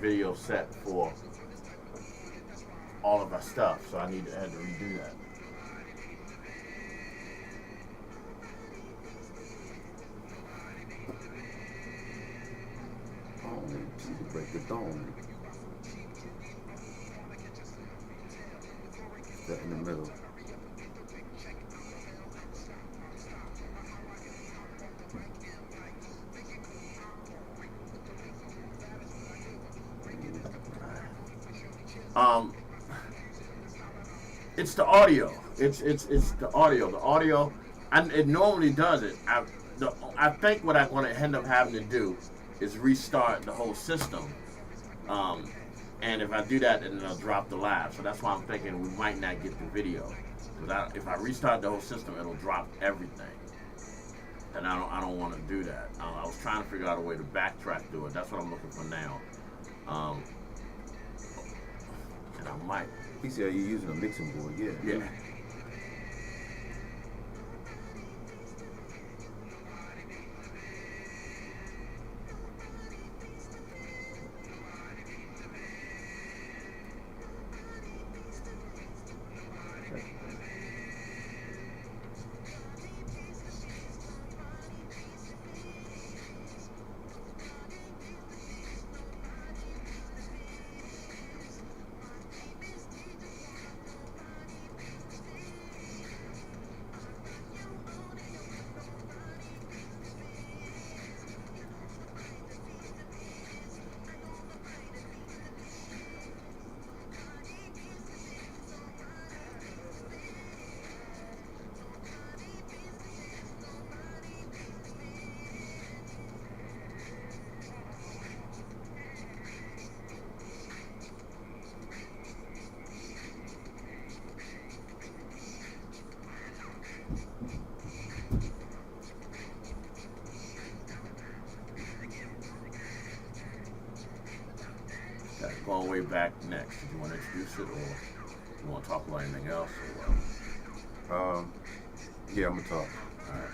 video set for all of our stuff, so I had to redo that. People break the dome. That in the middle. It's the audio. It's the audio. The audio, and it normally does it. I think what I'm going to end up having to do is restart the whole system. And if I do that, then it'll drop the live. So that's why I'm thinking we might not get the video. Because if I restart the whole system, it'll drop everything. And I don't want to do that. I was trying to figure out a way to backtrack through it. That's what I'm looking for now. And I might. He said you're using a mixing board, yeah. Yeah. Going way back next. Do you want to introduce it, or you want to talk about anything else? Or yeah, I'm gonna talk. All right.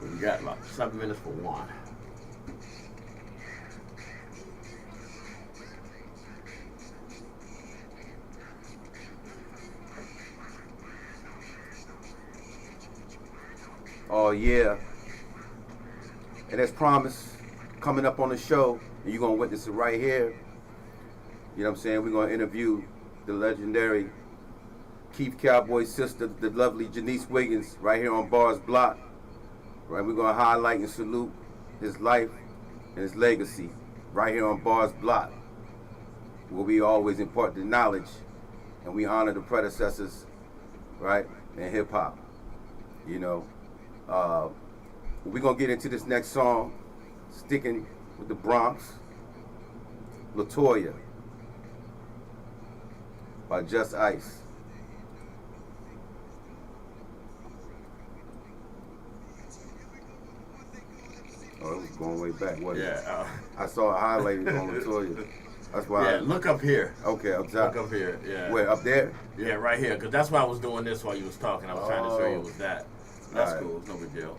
We got about 7 minutes for one. Oh yeah. And as promised, coming up on the show, and you're going to witness it right here. You know what I'm saying? We're going to interview the legendary Keith Cowboy's sister, the lovely Janice Wiggins, right here on Barz Block. Right, we're going to highlight and salute his life and his legacy right here on Barz Block, where we always impart the knowledge and we honor the predecessors, right, in hip-hop. You know, we're going to get into this next song, sticking with the Bronx, LaToya, by Just Ice. Oh, it was going way back, wasn't it? Yeah. I saw it highlighted on LaToya. That's why. Yeah, look up here. Okay, up top. Look up here, yeah. Where, up there? Yeah, right here, because that's why I was doing this while you was talking. I was trying to show you it was that. That's cool. It's no big deal.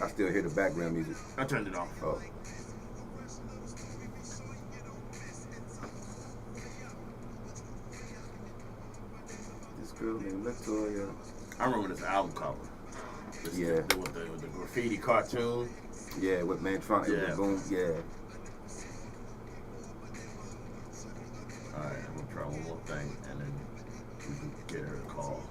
I still hear the background music. I turned it off. Oh. This girl named LaToya. I remember this album cover. Yeah. With the graffiti cartoon. Yeah, with Mantron. Yeah. Boom. Yeah. Alright, I'm going to try one more thing, and then we can get her a call.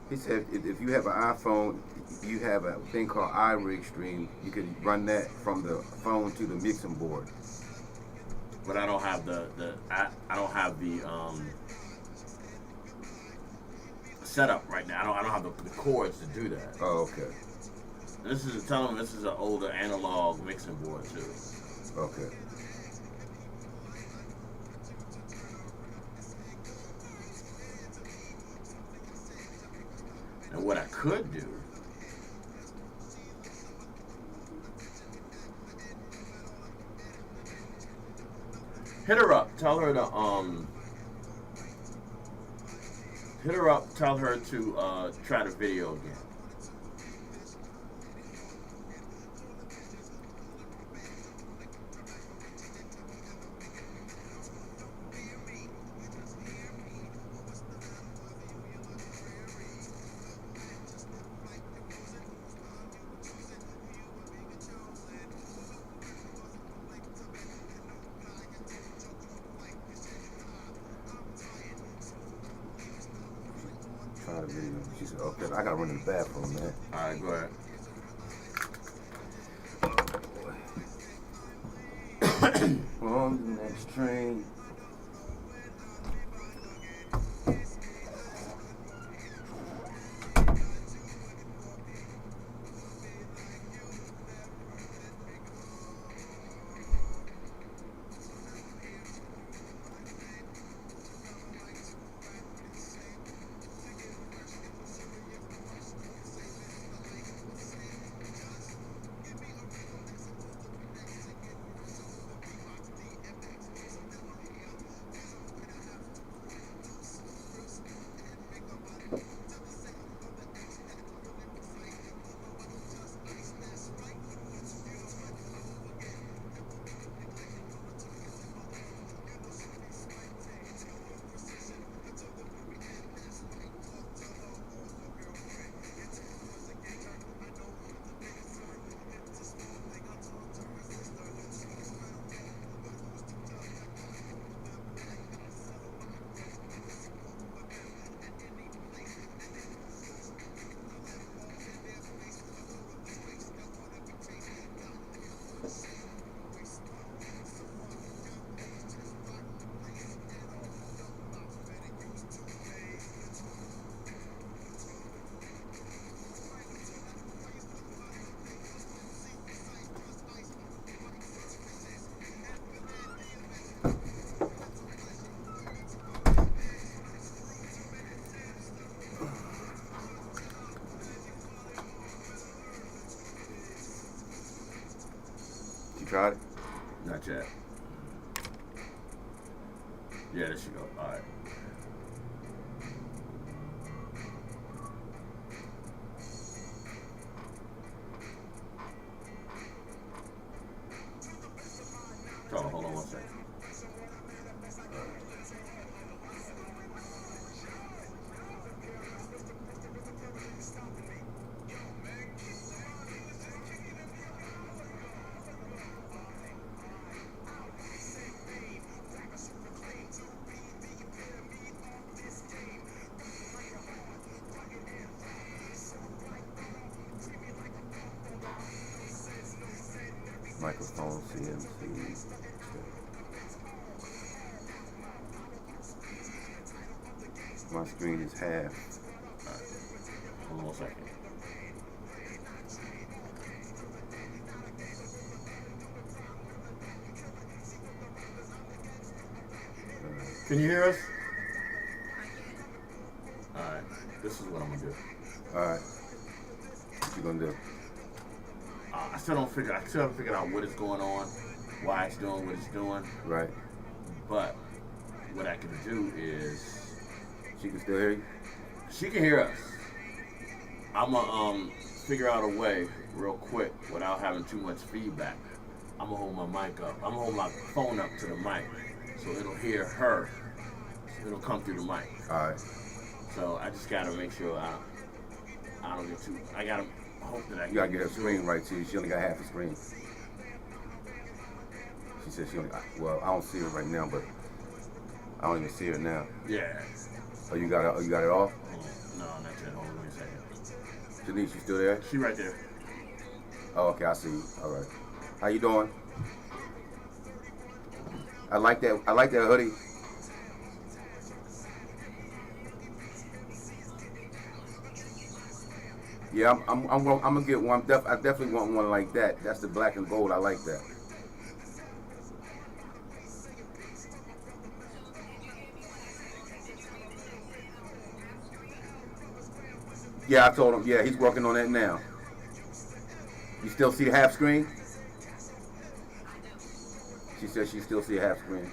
He said if you have an iPhone, you have a thing called iRig Stream. You can run that from the phone to the mixing board. But I don't have I don't have the setup right now. I don't have the cords to do that. Oh, okay. This is an older analog mixing board too. Okay. And what I could do Hit her up. Tell her to Hit her up. Tell her to try the video again. Try the video. She said, okay, I gotta run to the bathroom, man. Alright, go ahead. On the next train. You tried it? Not yet. Yeah, there she go. Alright. Hold on 1 second. Microphone, CMC. My screen is half. Hold on 1 second. Can you hear us? Alright, this is what I'm gonna do. Alright. What you gonna do? I still haven't figured out what is going on, why it's doing what it's doing. Right. But what I can do is She can still hear you? she can hear us. I'm gonna figure out a way real quick without having too much feedback. I'm gonna hold my mic up. I'm gonna hold my phone up to the mic so it'll hear her. It'll come through the mic. Alright. So I just gotta make sure I don't get too. I gotta hope that I You gotta get her screen right too. She only got half the screen. She said she only, well, I don't see her right now, but I don't even see her now. Yeah. Oh, you got it off? No, not yet. Hold on 1 second. Denise, you still there? She right there. Oh, okay, I see you. All right. How you doing? I like that hoodie. Yeah, I'm gonna get one. I definitely want one like that. That's the black and gold. I like that. Yeah, I told him. Yeah, he's working on that now. You still see half screen? She said she still see half screen.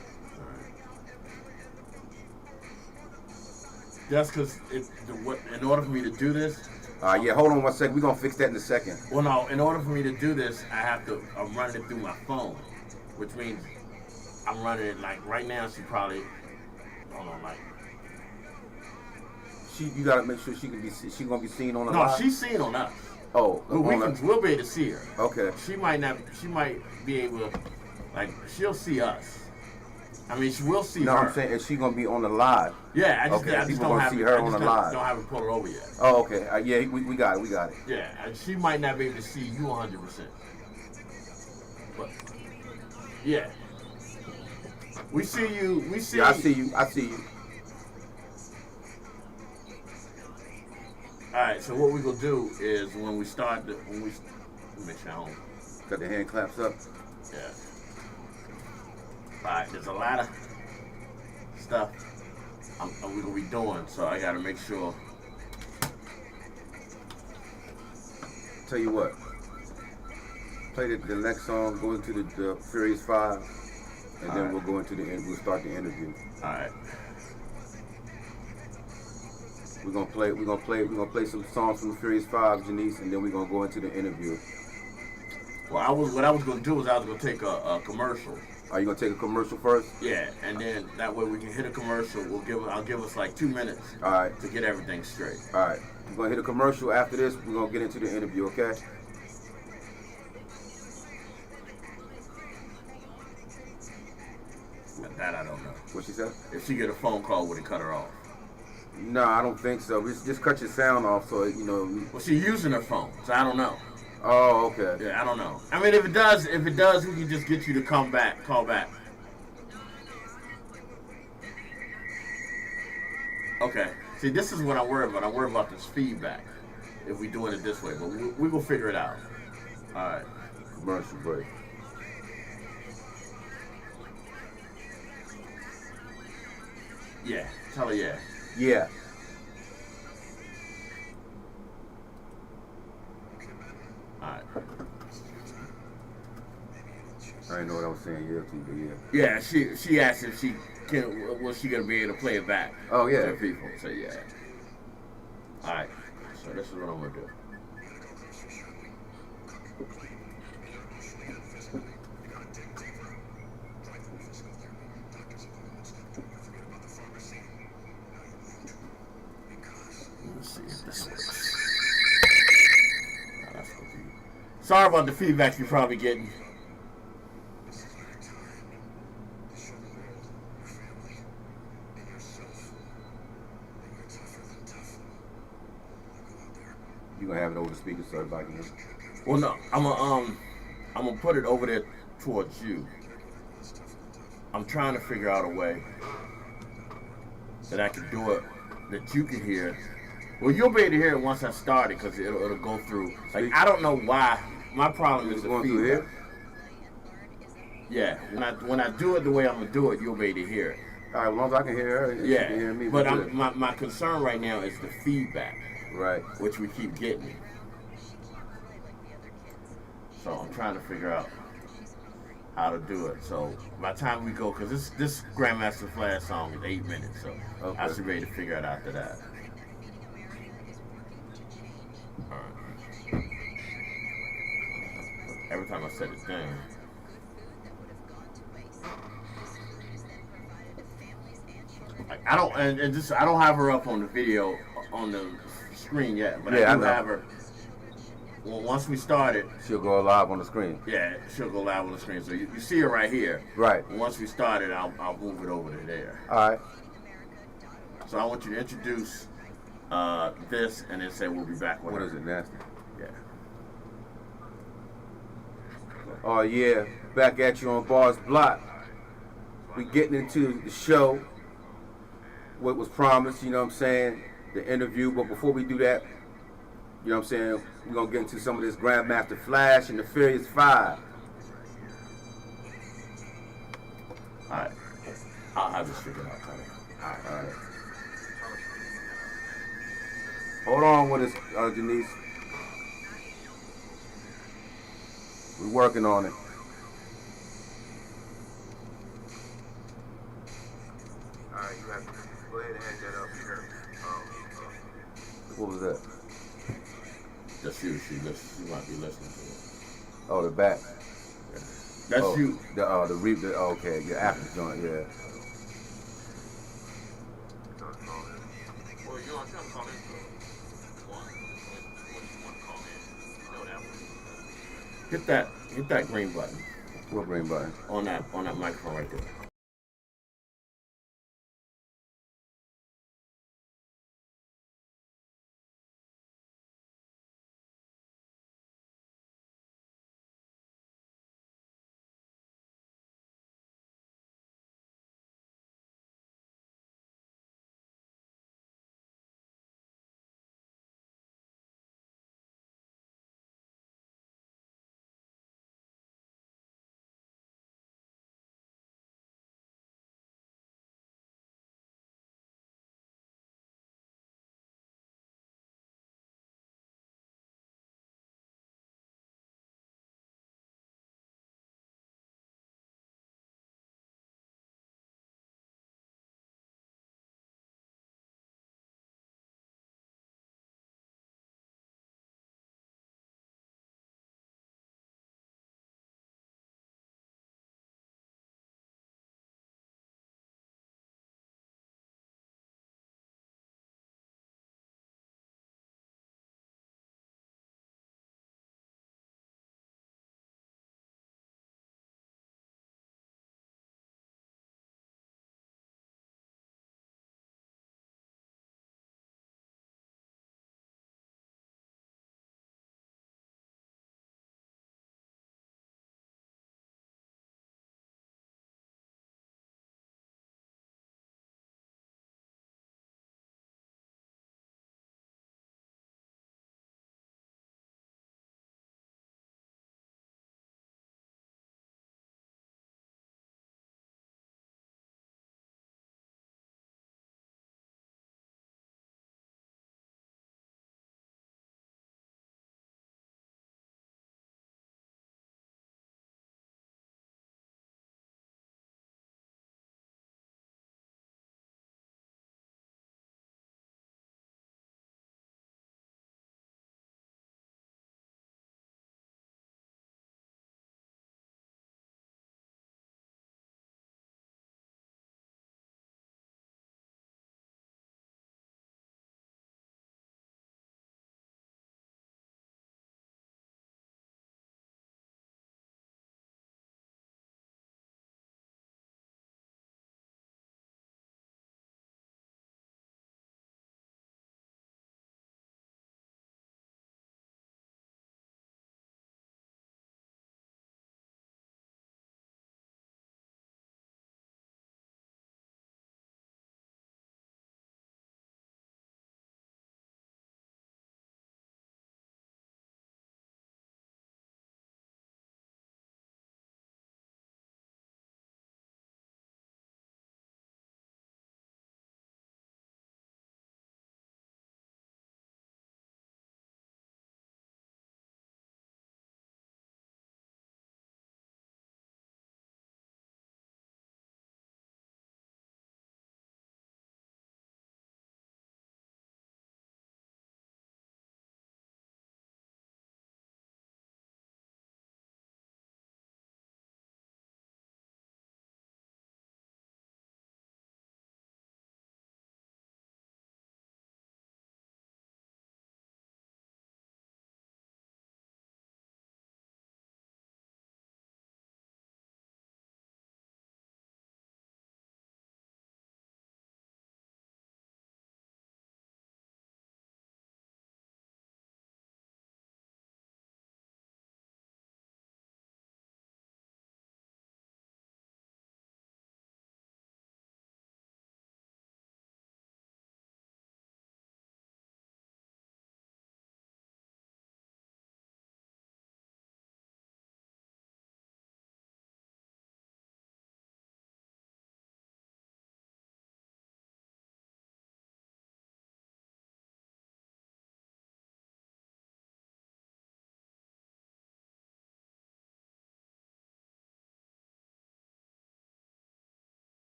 That's because in order for me to do this. Yeah, hold on 1 second. We're going to fix that in a second. Well, no, in order for me to do this, I'm running it through my phone, which means I'm running it like right now. She probably, hold on, like. You got to make sure she gonna be seen on the No, live? she's seen on us. Oh, we'll be able to see her. Okay. She might be able to, like, she'll see us. I mean, she will see her. No, I'm saying, is she going to be on the live? Yeah, I just People don't gonna have see her on the live. Don't have it pulled over yet. Oh, okay. Yeah, we got it. Yeah, and she might not be able to see you 100%. But yeah, we see you. Yeah, I see you. All right. So what we gonna do is when we make sure I don't. Got the hand claps up. Yeah. All right. There's a lot of stuff we're gonna be doing, so I gotta make sure. Tell you what. Play the next song, go into the Furious 5, and then we'll go into we'll start the interview. All right. We're gonna play some songs from the Furious 5, Janice, and then we're gonna go into the interview. Well, what I was gonna do is I was gonna take a commercial. Are you gonna take a commercial first? Yeah, and then that way we can hit a commercial. I'll give us like 2 minutes. All right. To get everything straight. All right. We're gonna hit a commercial. After this, we're gonna get into the interview. Okay. That I don't know. What she said? If she get a phone call, would it cut her off? No, I don't think so. Just cut your sound off, so Well, she's using her phone, so I don't know. Oh, okay. Yeah, I don't know. I mean, if it does, we can just get you to call back. Okay. See, this is what I worry about. I worry about this feedback if we're doing it this way, but we will figure it out. All right. Commercial break. Yeah. Tell her yeah. Yeah. Alright. I didn't know what I was saying yeah to, but yeah. Yeah, she asked if she was she gonna be able to play it back. Oh yeah. To people. So yeah. Alright. So this is what I'm gonna do. Sorry about the feedback you're probably getting. You gonna have it over the speaker so everybody can hear? Well, no, I'm gonna put it over there towards you. I'm trying to figure out a way that I can do it that you can hear. Well, you'll be able to hear it once I start it because it'll go through. Like, I don't know why. My problem is the going feedback. through here. Yeah, when I do it the way I'm gonna do it, you'll be able to hear it. All right, as long as I can hear her, and she can hear me. But my concern right now is the feedback, right? Which we keep getting. So I'm trying to figure out how to do it. So by the time we go, because this Grandmaster Flash song is 8 minutes, so I should be able to figure it out after that. All right. Every time I set it down. I don't have her up on the video on the screen yet, but I do have her. Well, once we start it, she'll go live on the screen. Yeah, she'll go live on the screen. So you see her right here. Right. Once we start it, I'll move it over to there. All right. So I want you to introduce this and then say we'll be back. What is it, nasty? Yeah. Oh yeah, back at you on Barz Block. We getting into the show. What was promised, you know what I'm saying? The interview. But before we do that, you know what I'm saying? We're gonna get into some of this Grandmaster Flash and the Furious 5. Alright. I'll have this figured out, Tony. Alright. Hold on with us, Janice. We're working on it. Alright, you have to go ahead and hang that up here. What was that? That's you. She might be listening to it. Oh, the back. Yeah. That's you. Okay, your after joint, yeah. Well, you want to call in for one. When you want to call in, you know that one. Hit that green button What green button? on that microphone right there.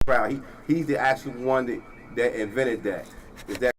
crowd. He's the actual one that invented that. Is that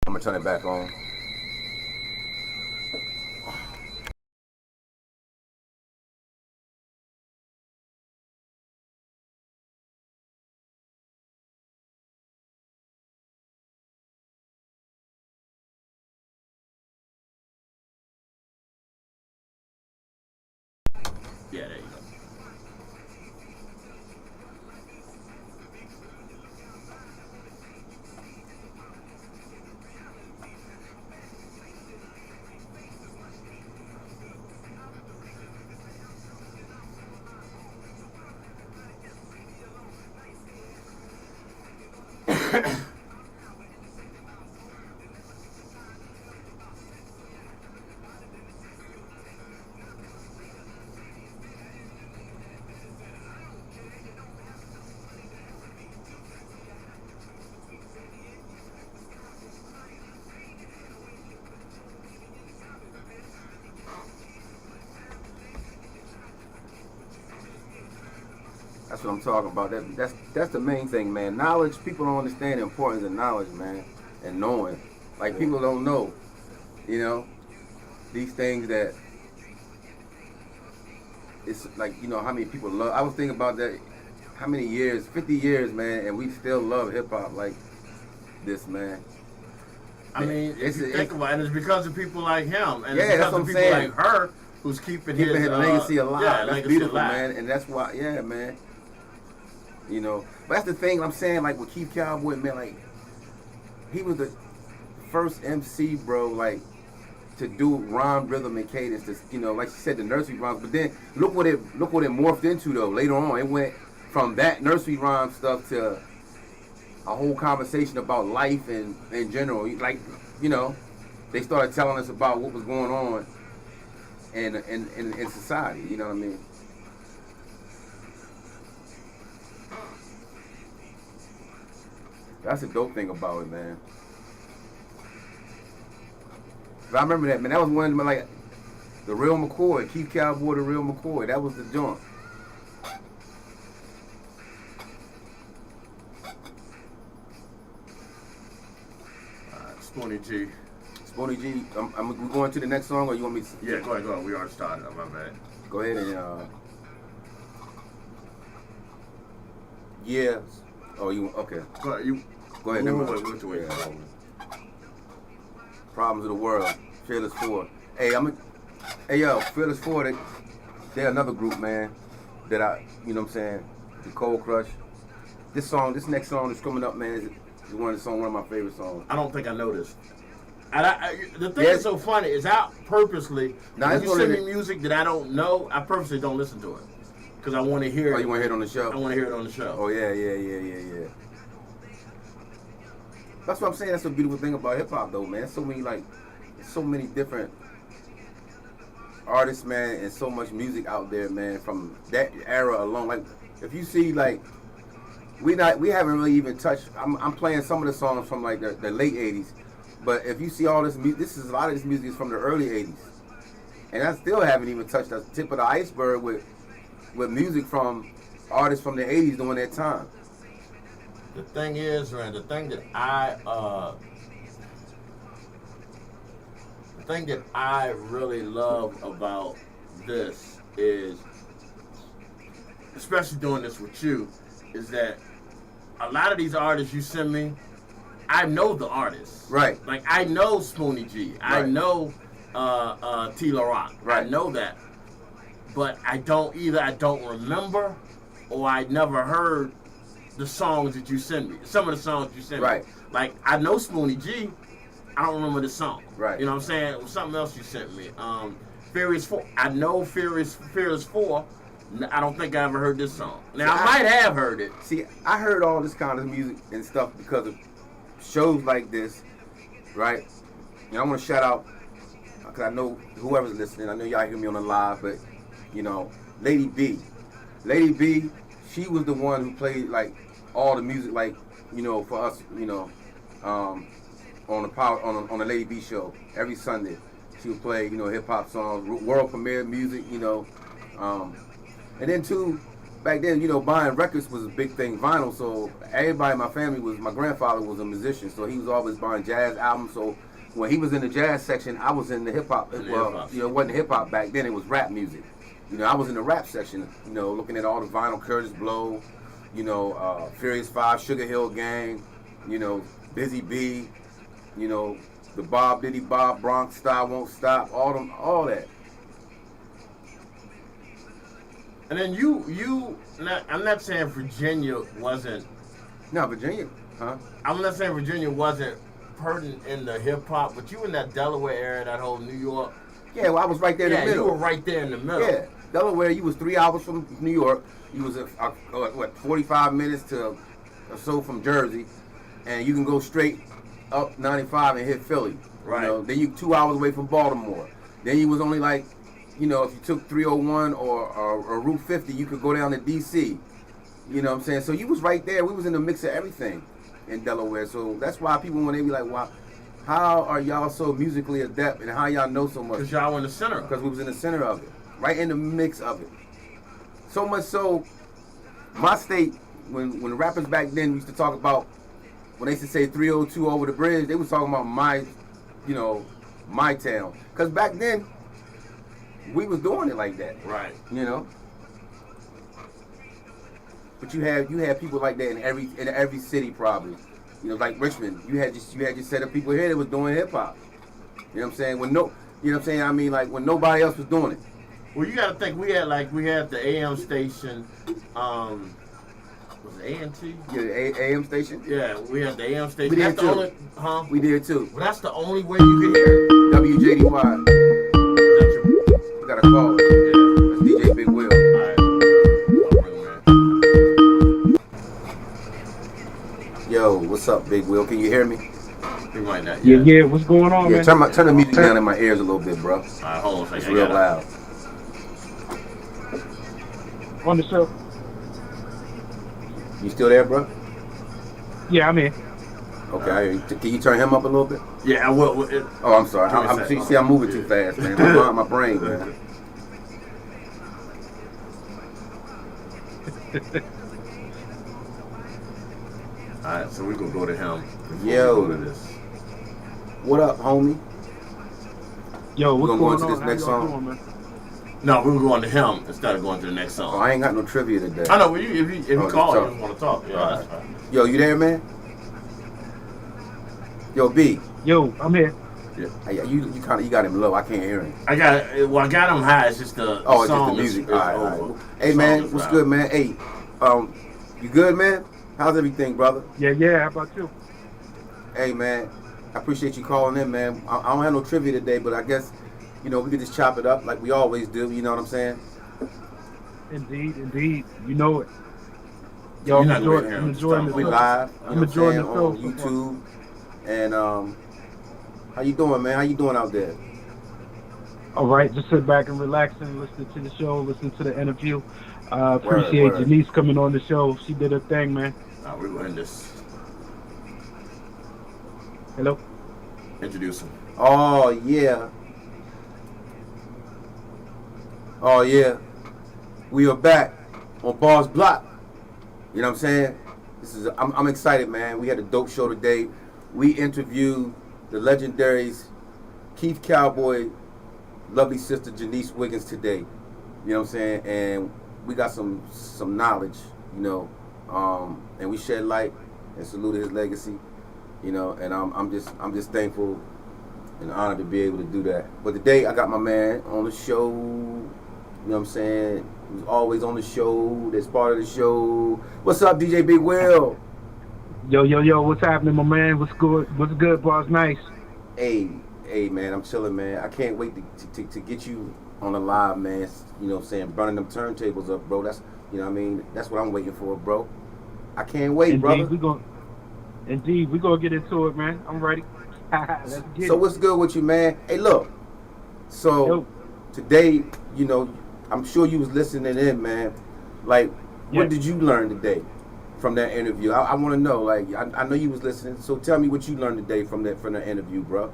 I'm gonna turn it back on. Yeah, there you go. That's what I'm talking about. That's the main thing, man. Knowledge. People don't understand the importance of knowledge, man, and knowing. Like people don't know, you know, these things that it's like, you know, how many people love. I was thinking about that. How many years? 50 years, man, and we still love hip hop like this, man. I mean, if you think about it, it's because of people like him, and Yeah, it's that's because what of I'm people saying. like her who's keeping his legacy alive. Yeah, That's legacy beautiful, alive. man, and that's why, yeah, man. You know, but that's the thing I'm saying. Like with Keith Cowboy, man, like he was the first MC, bro, like to do rhyme, rhythm, and cadence. To, you know, like she said, the nursery rhymes. But then look what it morphed into though. Later on, it went from that nursery rhyme stuff to a whole conversation about life and in general. Like, you know, they started telling us about what was going on in society. You know what I mean? That's the dope thing about it, man. But I remember that, man. That was one of like the real McCoy, Keith Cowboy, the real McCoy. That was the joint. Spoony G. Spoony G. We going to the next song, or you want me to? Yeah, go ahead. We already started. My bad. Go ahead and yeah. Oh, you okay? Go ahead. Go ahead. Wait. Problems of the World, Fearless 4. Hey, Fearless 4, they're another group, man, that you know what I'm saying, the Cold Crush. This next song that's coming up, man, is one of my favorite songs. I don't think I know this. And the thing that's so funny is I purposely, when you send me music that I don't know, I purposely don't listen to it. Because I want to hear it. Oh, you want to hear it on the show? I want to hear it on the show. Oh, yeah. That's what I'm saying. That's the beautiful thing about hip hop, though, man. So many different artists, man, and so much music out there, man, from that era alone. Like, if you see, like, we haven't really even touched. I'm playing some of the songs from like the late '80s, but if you see all this music, a lot of this music is from the early '80s, and I still haven't even touched the tip of the iceberg with music from artists from the '80s during that time. The thing is, man, the thing that I really love about this is, especially doing this with you, is that a lot of these artists you send me, I know the artists. Right. Like I know Spoony G. Right. I know T La Rock. Right. I know that. But I don't remember or I never heard the songs that you send me. Some of the songs you send right. me. Like I know Spoony G. I don't remember the song. Right. You know what I'm saying? It was something else you sent me. Fearless 4. I know Fearless 4. I don't think I ever heard this song. Now, I might have heard it. See, I heard all this kind of music and stuff because of shows like this, right? And I want to shout out, because I know whoever's listening, I know y'all hear me on the live, but, you know, Lady B. Lady B, she was the one who played, like, all the music, like, you know, for us, you know, on the Lady B show every Sunday. She would play, you know, hip-hop songs, world premiere music, you know, and then too, back then, you know, buying records was a big thing, vinyl. So everybody in my family my grandfather was a musician, so he was always buying jazz albums. So when he was in the jazz section, I was in the hip hop. Well, you know, it wasn't hip hop back then; it was rap music. You know, I was in the rap section. You know, looking at all the vinyl, Curtis Blow, you know, Furious 5, Sugar Hill Gang, you know, Busy B, you know, the Bob Diddy Bob, Bronx Style Won't Stop, all that. And then I'm not saying Virginia wasn't. No, Virginia, huh? I'm not saying Virginia wasn't pertinent in the hip hop, but you in that Delaware area, that whole New York. Yeah, well, I was right there in the middle. You were right there in the middle. Yeah, Delaware, you was 3 hours from New York. You was, 45 minutes to or so from Jersey. And you can go straight up 95 and hit Philly. Right. You know? Then you 2 hours away from Baltimore. Then you was only like, you know, if you took 301 or Route 50, you could go down to D.C. You know what I'm saying? So you was right there. We was in the mix of everything in Delaware. So that's why people, when they be like, wow, how are y'all so musically adept and how y'all know so much? Because y'all were in the center. Because we was in the center of it. Right in the mix of it. So much so, my state, when the rappers back then used to talk about, when they used to say 302 over the bridge, they was talking about my town. Because back then, we was doing it like that. Right. You know? But you had people like that in every city probably. You know, like Richmond, you had your set of people here that was doing hip hop. You know what I'm saying? You know what I'm saying? I mean, like when nobody else was doing it. Well, you got to think we had the AM station. Was it A&T? Yeah, the AM station. Yeah, we had the AM station. We did that's too. the only, huh? We did too. Well, that's the only way you could hear it. WJDY. We got a call. Yeah. That's DJ Big Will. Yo, what's up, Big Will? Can you hear me? He might not. Yeah. What's going on, Yeah, man? turn the music down in my ears a little bit, bro. All right, hold on a second. It's real loud. On the show. You still there, bro? Yeah, I'm here. Okay, I hear you. Can you turn him up a little bit? Yeah, I will. Oh, I'm sorry. I'm moving too fast, man. My brain, man. Alright, so we're gonna go to him. Yo. Go to this. What up, homie? Yo, what's gonna going go into on? this next How y'all song? doing, man? No, we were going to him instead of going to the next song. Oh, I ain't got no trivia today. I know, but if you call, talk. you just want to talk. Yeah, All that's right. fine. Yo, you there, man? Yo, B. Yo, I'm here. Yeah. You got him low. I can't hear him. I got him high. It's just the Oh, it's song just the music. is All right. over. Hey, The man, song is what's loud. good, man? Hey, you good, man? How's everything, brother? Yeah. How about you? Hey, man, I appreciate you calling in, man. I don't have no trivia today, but I guess, you know, we could just chop it up like we always do. You know what I'm saying? Indeed. You know it. You're Yo, not I'm gonna enjoying hear him. the We show. live. You I'm know what enjoying saying, the show on so far. YouTube. And how you doing, man? How you doing out there? All right, just sit back and relax and listen to the show, listen to the interview. Appreciate Word. Janice coming on the show. She did her thing, man. We're going to end this. Hello? Introduce him. Oh yeah. We are back on Barz Block. You know what I'm saying? I'm excited, man. We had a dope show today. We interviewed the legendaries Keith Cowboy, lovely sister Janice Wiggins today. You know what I'm saying? And we got some knowledge, you know, and we shed light and saluted his legacy. You know, and I'm just thankful and honored to be able to do that. But today I got my man on the show. You know what I'm saying? He's always on the show. That's part of the show. What's up, DJ Big Will? Yo, what's happening, my man? What's good, boss? Nice. Hey, man, I'm chilling, man. I can't wait to get you on the live, man. You know what I'm saying? Burning them turntables up, bro. That's, you know what I mean? That's what I'm waiting for, bro. I can't wait, brother. Indeed, we're going to get into it, man. I'm ready. Let's get it. So what's good with you, man? Hey, look. So today, you know, I'm sure you was listening in, man. Like, what did you learn today from that interview? I want to know. Like, I know you was listening. So tell me what you learned today from the interview, bro.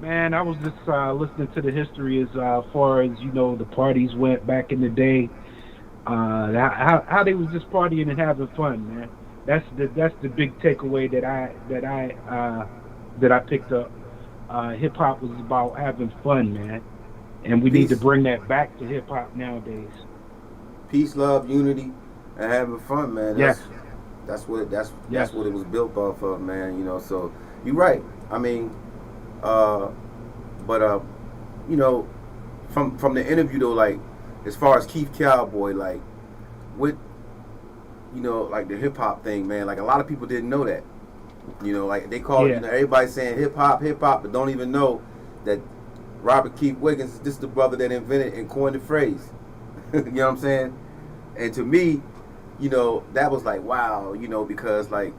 Man, I was just listening to the history as far as, you know, the parties went back in the day. How they was just partying and having fun, man. That's the big takeaway that I picked up. Hip hop was about having fun, man, and we need to Peace, bring that back to hip hop nowadays. peace, love, unity, and having fun, man. Yes, That's yes, what it was built off of, man. You know, so you're right. I mean, uh, but you know, from the interview though, like as far as Keith Cowboy, like with you know, like the hip hop thing, man. Like a lot of people didn't know that. You know, like they call it, you yeah. know, everybody saying hip hop, but don't even know that Robert Keith Wiggins, this is the brother that invented and coined the phrase. You know what I'm saying? And to me, you know, that was like wow, you know, because like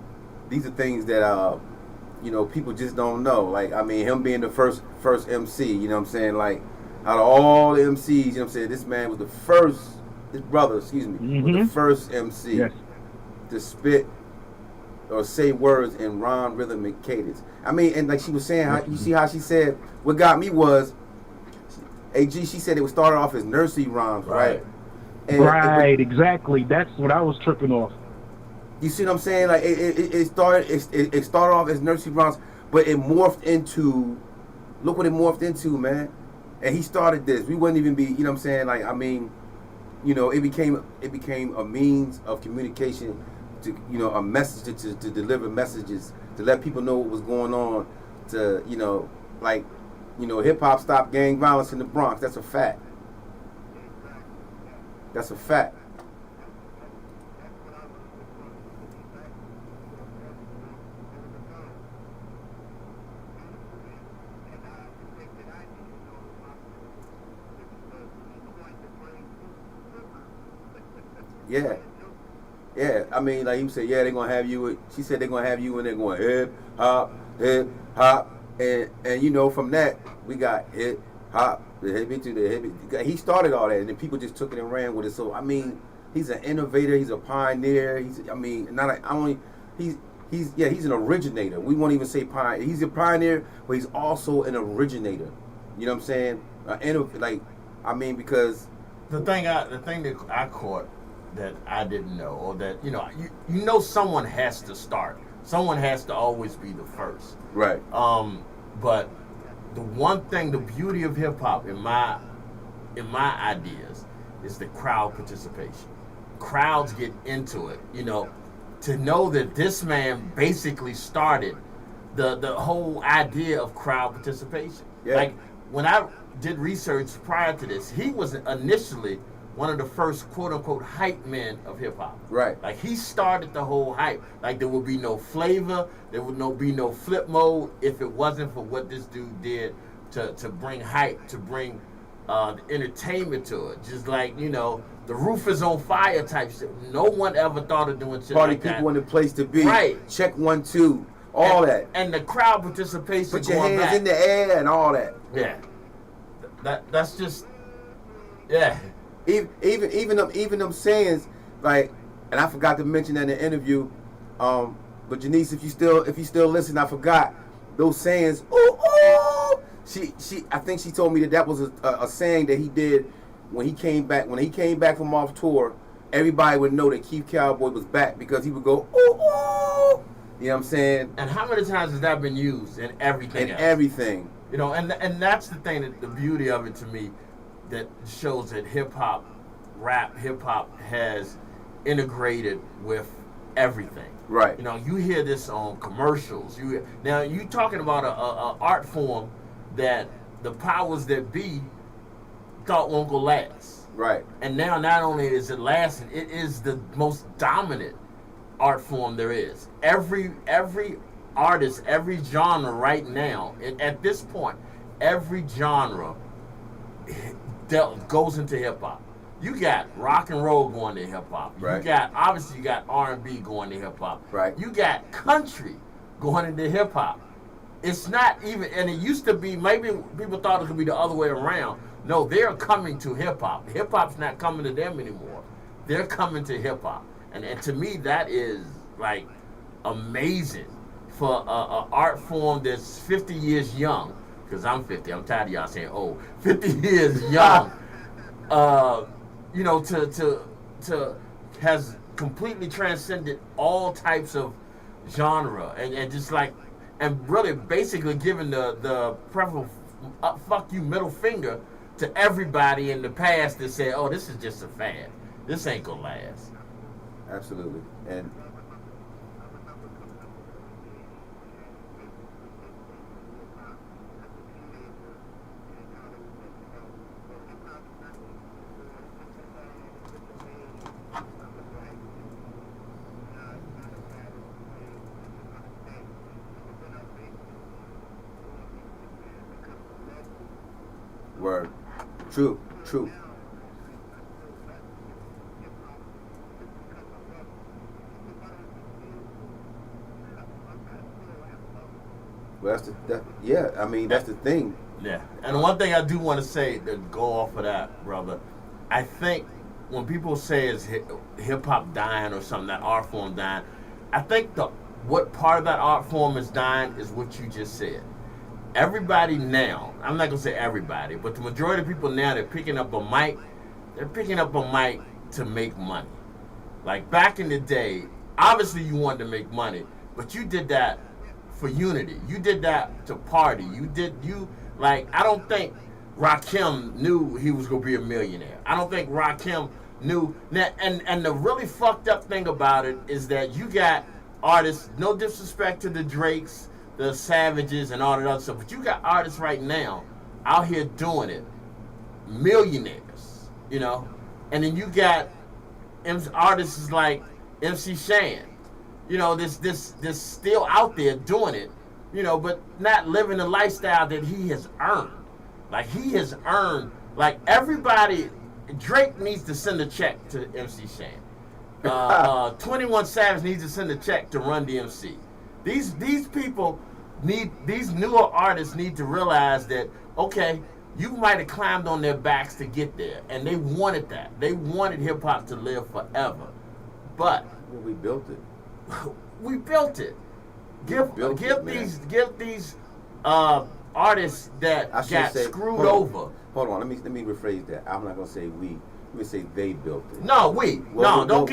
these are things that you know, people just don't know. Like I mean, him being the first MC, you know what I'm saying? Like out of all the MCs, you know what I'm saying, this man was the first, his brother, excuse me, was the first MC Yes. to spit or say words in rhyme, rhythm, and cadence. I mean, and like she was saying, how, you see how she said, what got me was, AG, she said it was started off as nursery rhymes, right? And Right, exactly. That's what I was tripping off. you see what I'm saying? Like it started off as nursery rhymes, but it morphed into, look what it morphed into, man. And he started this. We wouldn't even be, you know what I'm saying? Like I mean, you know, it became a means of communication, to you know, a message to deliver messages, to let people know what was going on, to you know, like you know, hip hop stopped gang violence in the Bronx. That's a fact. That's a fact. Yeah. Yeah, I mean, like you said, yeah, they're gonna have you. She said they're gonna have you, and they're going hip hop, and you know, from that we got hip hop, the hippie to the hippie. He started all that, and then people just took it and ran with it. So I mean, he's an innovator, he's a pioneer. I mean, not a, I only he's an originator. We won't even say pioneer. He's a pioneer, but he's also an originator. You know what I'm saying? Like, I mean, because The thing that I caught that I didn't know, or that you know someone has to start. Someone has to always be the first. right, But the one thing, the beauty of hip hop in my ideas is the crowd participation. Crowds get into it, to know that this man basically started the whole idea of crowd participation. Yeah. Like when I did research prior to this, he was initially one of the first quote unquote hype men of hip hop. right, Like he started the whole hype. Like there would be no flavor, there would be no flip mode if it wasn't for what this dude did to bring hype, to bring the entertainment to it. Just like, the roof is on fire type shit. No one ever thought of doing shit party like that. people in the place to be. Right. Check 1 2, all that. And the crowd participation Put your going hands back. in the air and all that. Yeah. That's just, yeah. Even them sayings, like, and I forgot to mention that in the interview. But Janice, if you still listen, I forgot those sayings. Ooh, ooh. I think she told me that was a saying that he did when he came back. When he came back from off tour, everybody would know that Keith Cowboy was back because he would go ooh, ooh. You know what I'm saying? And how many times has that been used in everything And else? everything. And that's the thing, that the beauty of it to me, that shows that hip hop has integrated with everything. Right. You hear this on commercials. Now you talking about a art form that the powers that be thought won't go last. Right. And now not only is it lasting, it is the most dominant art form there is. Every artist, every genre right now, at this point, every genre goes into hip hop. You got rock and roll going to hip hop. Right. You got R&B going to hip hop. Right. You got country going into hip hop. It's not even, and it used to be, maybe people thought it could be the other way around. No, they're coming to hip hop. Hip hop's not coming to them anymore. They're coming to hip hop. And to me, that is like amazing for a art form that's 50 years young. Because I'm 50. I'm tired of y'all saying old. 50 years young. To has completely transcended all types of genre and just like and really basically giving the preferable fuck you middle finger to everybody in the past that said, oh, this is just a fad. This ain't gonna last. Absolutely. And word. True. Well, I mean, that's the thing. Yeah. And one thing I do want to say to go off of that, brother, I think when people say is hip hop dying or something, that art form dying, I think what part of that art form is dying is what you just said. Everybody now, I'm not gonna say everybody, but the majority of people now, they're picking up a mic to make money. Like back in the day, obviously you wanted to make money, but you did that for unity. You did that to party. I don't think Rakim knew he was gonna be a millionaire. I don't think Rakim knew that. And the really fucked up thing about it is that you got artists, no disrespect to the Drakes, the Savages, and all that other stuff, but you got artists right now out here doing it, millionaires, you know. And then you got artists like MC Shan, you know, this still out there doing it, you know, but not living the lifestyle that he has earned. Like he has earned, like everybody. Drake needs to send a check to MC Shan. 21 Savage needs to send a check to Run DMC. These people these newer artists need to realize that, okay, you might have climbed on their backs to get there, and they wanted that. They wanted hip hop to live forever, but we built it. We built it. Give these artists that got screwed over. Hold on, let me rephrase that. I'm not gonna say we. Let me say they built it. No, we. Don't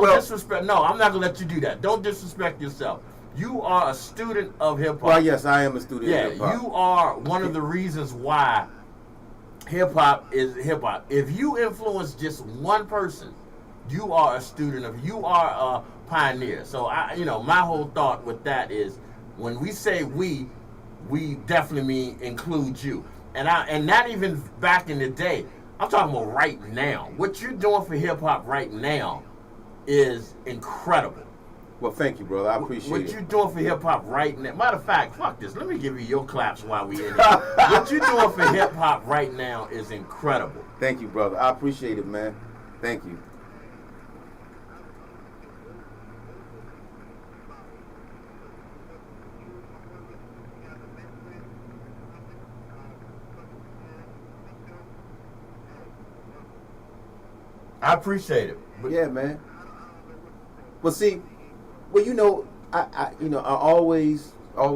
disrespect. No, I'm not gonna let you do that. Don't disrespect yourself. You are a student of hip hop. Well, yes, I am a student of hip hop. You are one of the reasons why hip hop is hip hop. If you influence just one person, you are a student of. You are a pioneer. So my whole thought with that is, when we say we definitely mean include you. And not even back in the day. I'm talking about right now. What you're doing for hip hop right now is incredible. Well, thank you, brother. I appreciate it. What you're doing for hip hop right now. Matter of fact, fuck this. Let me give you your claps while we in here. What you're doing for hip hop right now is incredible. Thank you, brother. I appreciate it, man. Thank you. I appreciate it. Yeah, man. Well, see, I always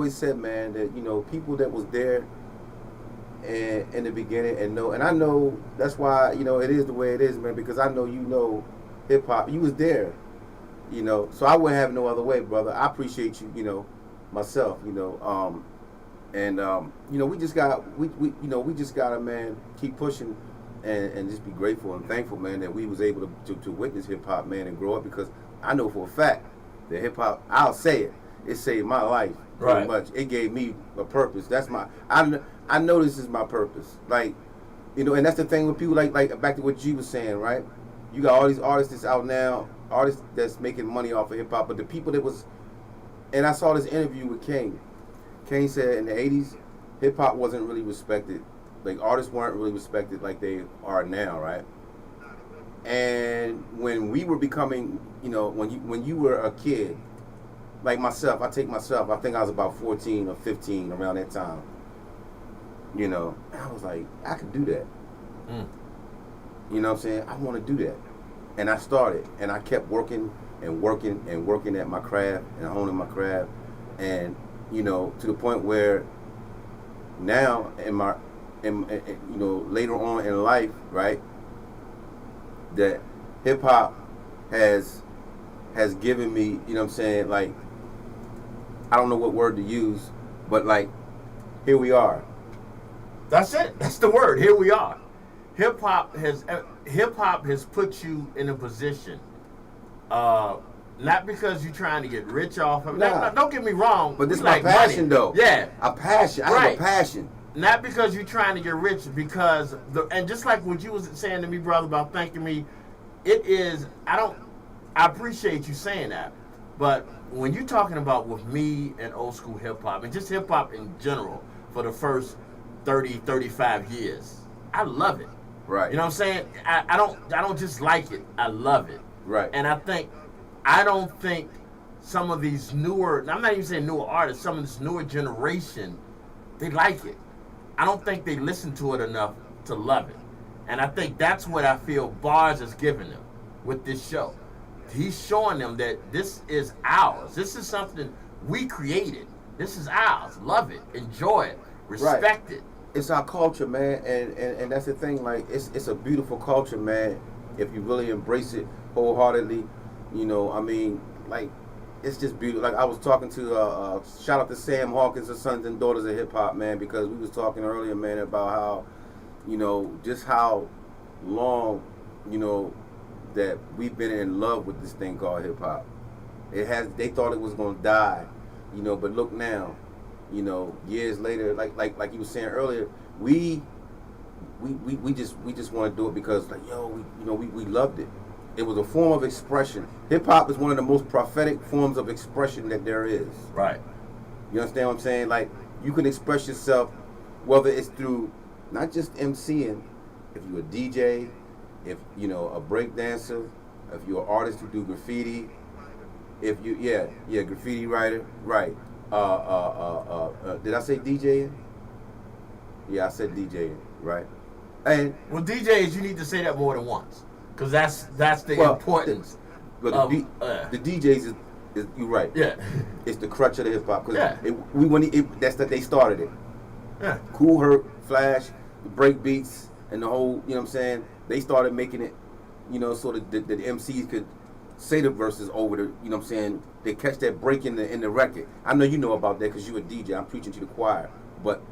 said, man, that people that was there and in the beginning and I know that's why it is the way it is, man. Because I know hip hop. You was there, so I wouldn't have no other way, brother. I appreciate you, myself, we just gotta, man, keep pushing. And just be grateful and thankful, man, that we was able to witness hip hop, man, and grow up, because I know for a fact that hip hop, I'll say it saved my life pretty much. It gave me a purpose. That's I know this is my purpose. Like, and that's the thing with people like back to what G was saying, right? You got all these artists that's out now, artists that's making money off of hip hop, but the people that was, and I saw this interview with Kane. Kane said in the 80s, hip hop wasn't really respected. Like, artists weren't really respected like they are now, right? And when we were becoming, when you were a kid, like myself, I think I was about 14 or 15 around that time. I was like, I could do that. You know what I'm saying? I want to do that. And I started, and I kept working and working and working at my craft and honing my craft. And, to the point where now later on in life, right, that hip hop has given me, you know what I'm saying, like, I don't know what word to use, but like, here we are. That's it. That's the word. Here we are. Hip hop has put you in a position, not because you're trying to get rich off of it. Nah. Don't get me wrong. But this is like my passion, money. though. Yeah. A passion. I have a passion. Not because you're trying to get rich, because and just like what you was saying to me, brother, about thanking me, it is. I appreciate you saying that, but when you're talking about with me and old school hip hop and just hip hop in general for the first 30, 35 years, I love it. Right. You know what I'm saying? I don't just like it. I love it. Right. And I don't think some of these newer, I'm not even saying newer artists, some of this newer generation, they like it. I don't think they listen to it enough to love it. And I think that's what I feel Barz is giving them with this show. He's showing them that this is ours. This is something we created. This is ours. Love it. Enjoy it. Respect it. It's our culture, man, and that's the thing. Like, it's a beautiful culture, man. If you really embrace it wholeheartedly, you know, I mean, like, it's just beautiful. Like, I was talking to shout out to Sam Hawkins, the Sons and Daughters of Hip Hop, man, because we was talking earlier, man, about how, you know, just how long, you know, that we've been in love with this thing called hip hop. They thought it was gonna die, you know, but look now, you know, years later, like you were saying earlier, we just want to do it because, like, yo, we loved it. It was a form of expression. Hip hop is one of the most prophetic forms of expression that there is. Right. You understand what I'm saying? Like, you can express yourself, whether it's through not just MCing, if you're a DJ, if you know a break dancer, if you're an artist who do graffiti, if you graffiti writer, right? Did I say DJing? Yeah, I said DJing, right? And well, DJs, you need to say that more than once, because that's the importance. The DJs is you're right. Yeah, it's the crutch of the hip hop. Yeah, that's that they started it. Yeah, Cool Herc, Flash, the break beats, and the whole, you know what I'm saying. They started making it, you know, so that the MCs could say the verses over the, you know what I'm saying. They catch that break in the record. I know you know about that because you're a DJ. I'm preaching to the choir, but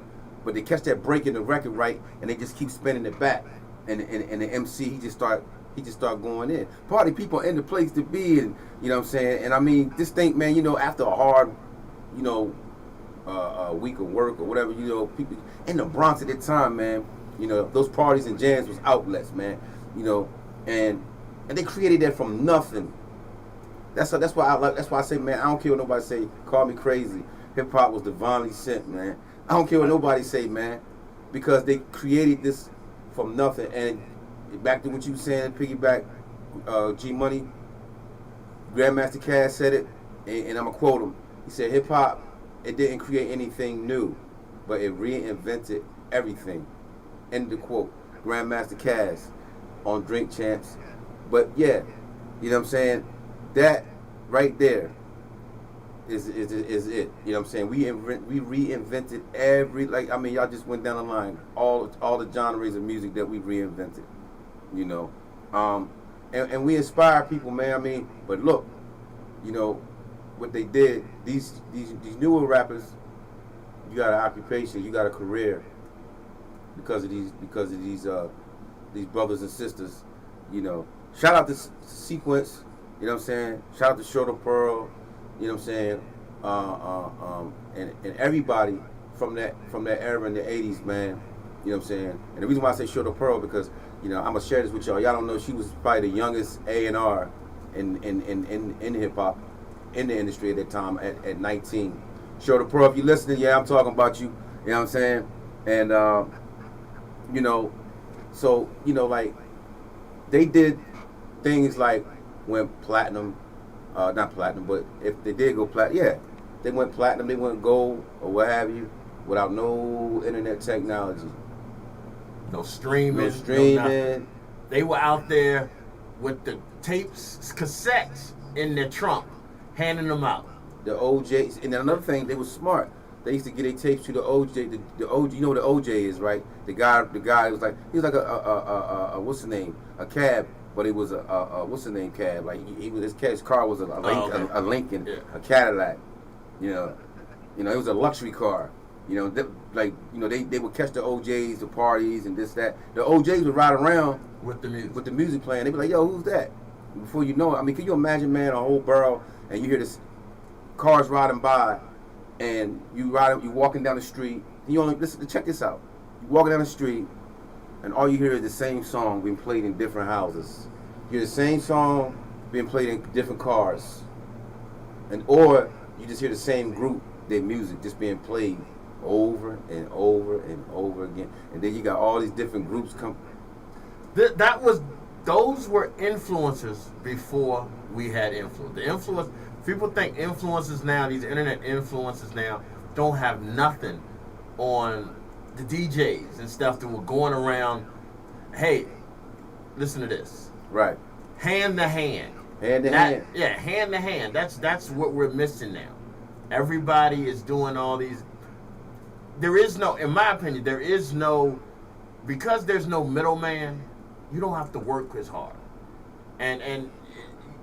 they catch that break in the record, right, and they just keep spinning it back, and the MC he just start going in. Party people in the place to be, and you know what I'm saying. And I mean, this thing, man, you know, after a hard, you know, week of work or whatever, you know, people in the Bronx at that time, man. You know, those parties and jams was outlets, man. You know, and they created that from nothing. That's why I say, man, I don't care what nobody say. Call me crazy. Hip hop was divinely sent, man. I don't care what nobody say, man, because they created this from nothing. And back to what you were saying, piggyback, G Money, Grandmaster Caz said it, and I'm gonna quote him. He said, hip hop, it didn't create anything new, but it reinvented everything. End of quote. Grandmaster Caz on Drink Champs. But yeah, you know what I'm saying? That right there is it. You know what I'm saying? We reinvented every, like, I mean, y'all just went down the line. All the genres of music that we reinvented. You know. And we inspire people, man. I mean, but look, you know, what they did, these newer rappers, you got an occupation, you got a career. Because of these brothers and sisters, you know. Shout out to Sequence, you know what I'm saying. Shout out to Shorter Pearl, you know what I'm saying. And everybody from that era in the '80s, man. You know what I'm saying. And the reason why I say Shorter Pearl because, you know, I'm gonna share this with y'all. Y'all don't know she was probably the youngest A&R in hip hop in the industry at that time at 19. Shorter Pearl, if you're listening, yeah, I'm talking about you. You know what I'm saying. And you know, so, you know, like, they did things like went platinum, not platinum, but if they did go platinum, yeah, they went platinum, they went gold, or what have you, without no internet technology. No streaming. No they were out there with the tapes, cassettes in their trunk, handing them out. The OJs, and then another thing, they were smart. They used to get their tapes to the OJ. The OJ, you know what the OJ is, right? The guy was like, he was like a what's the name? A cab but it was a what's the name cab? Like he was his car was a Lincoln, Yeah. a Cadillac. You know, it was a luxury car. You know, they would catch the OJs, the parties, and this that. The OJs would ride around with the music playing. They'd be like, "Yo, who's that?" Before you know it, I mean, can you imagine, man, a whole borough, and you hear this cars riding by, and you walking down the street. And you only listen. Check this out. You walking down the street, and all you hear is the same song being played in different houses. You hear the same song being played in different cars, or you just hear the same group, their music just being played over and over and over again. And then you got all these different groups come. Those were influencers before we had influence. The influence, people think influencers now, these internet influencers now, don't have nothing on the DJs and stuff that were going around. Hey, listen to this. Right. Hand to hand. Hand to hand. Yeah, hand to hand. That's what we're missing now. Everybody is doing all these. There is no, in my opinion, because there's no middleman. You don't have to work as hard, and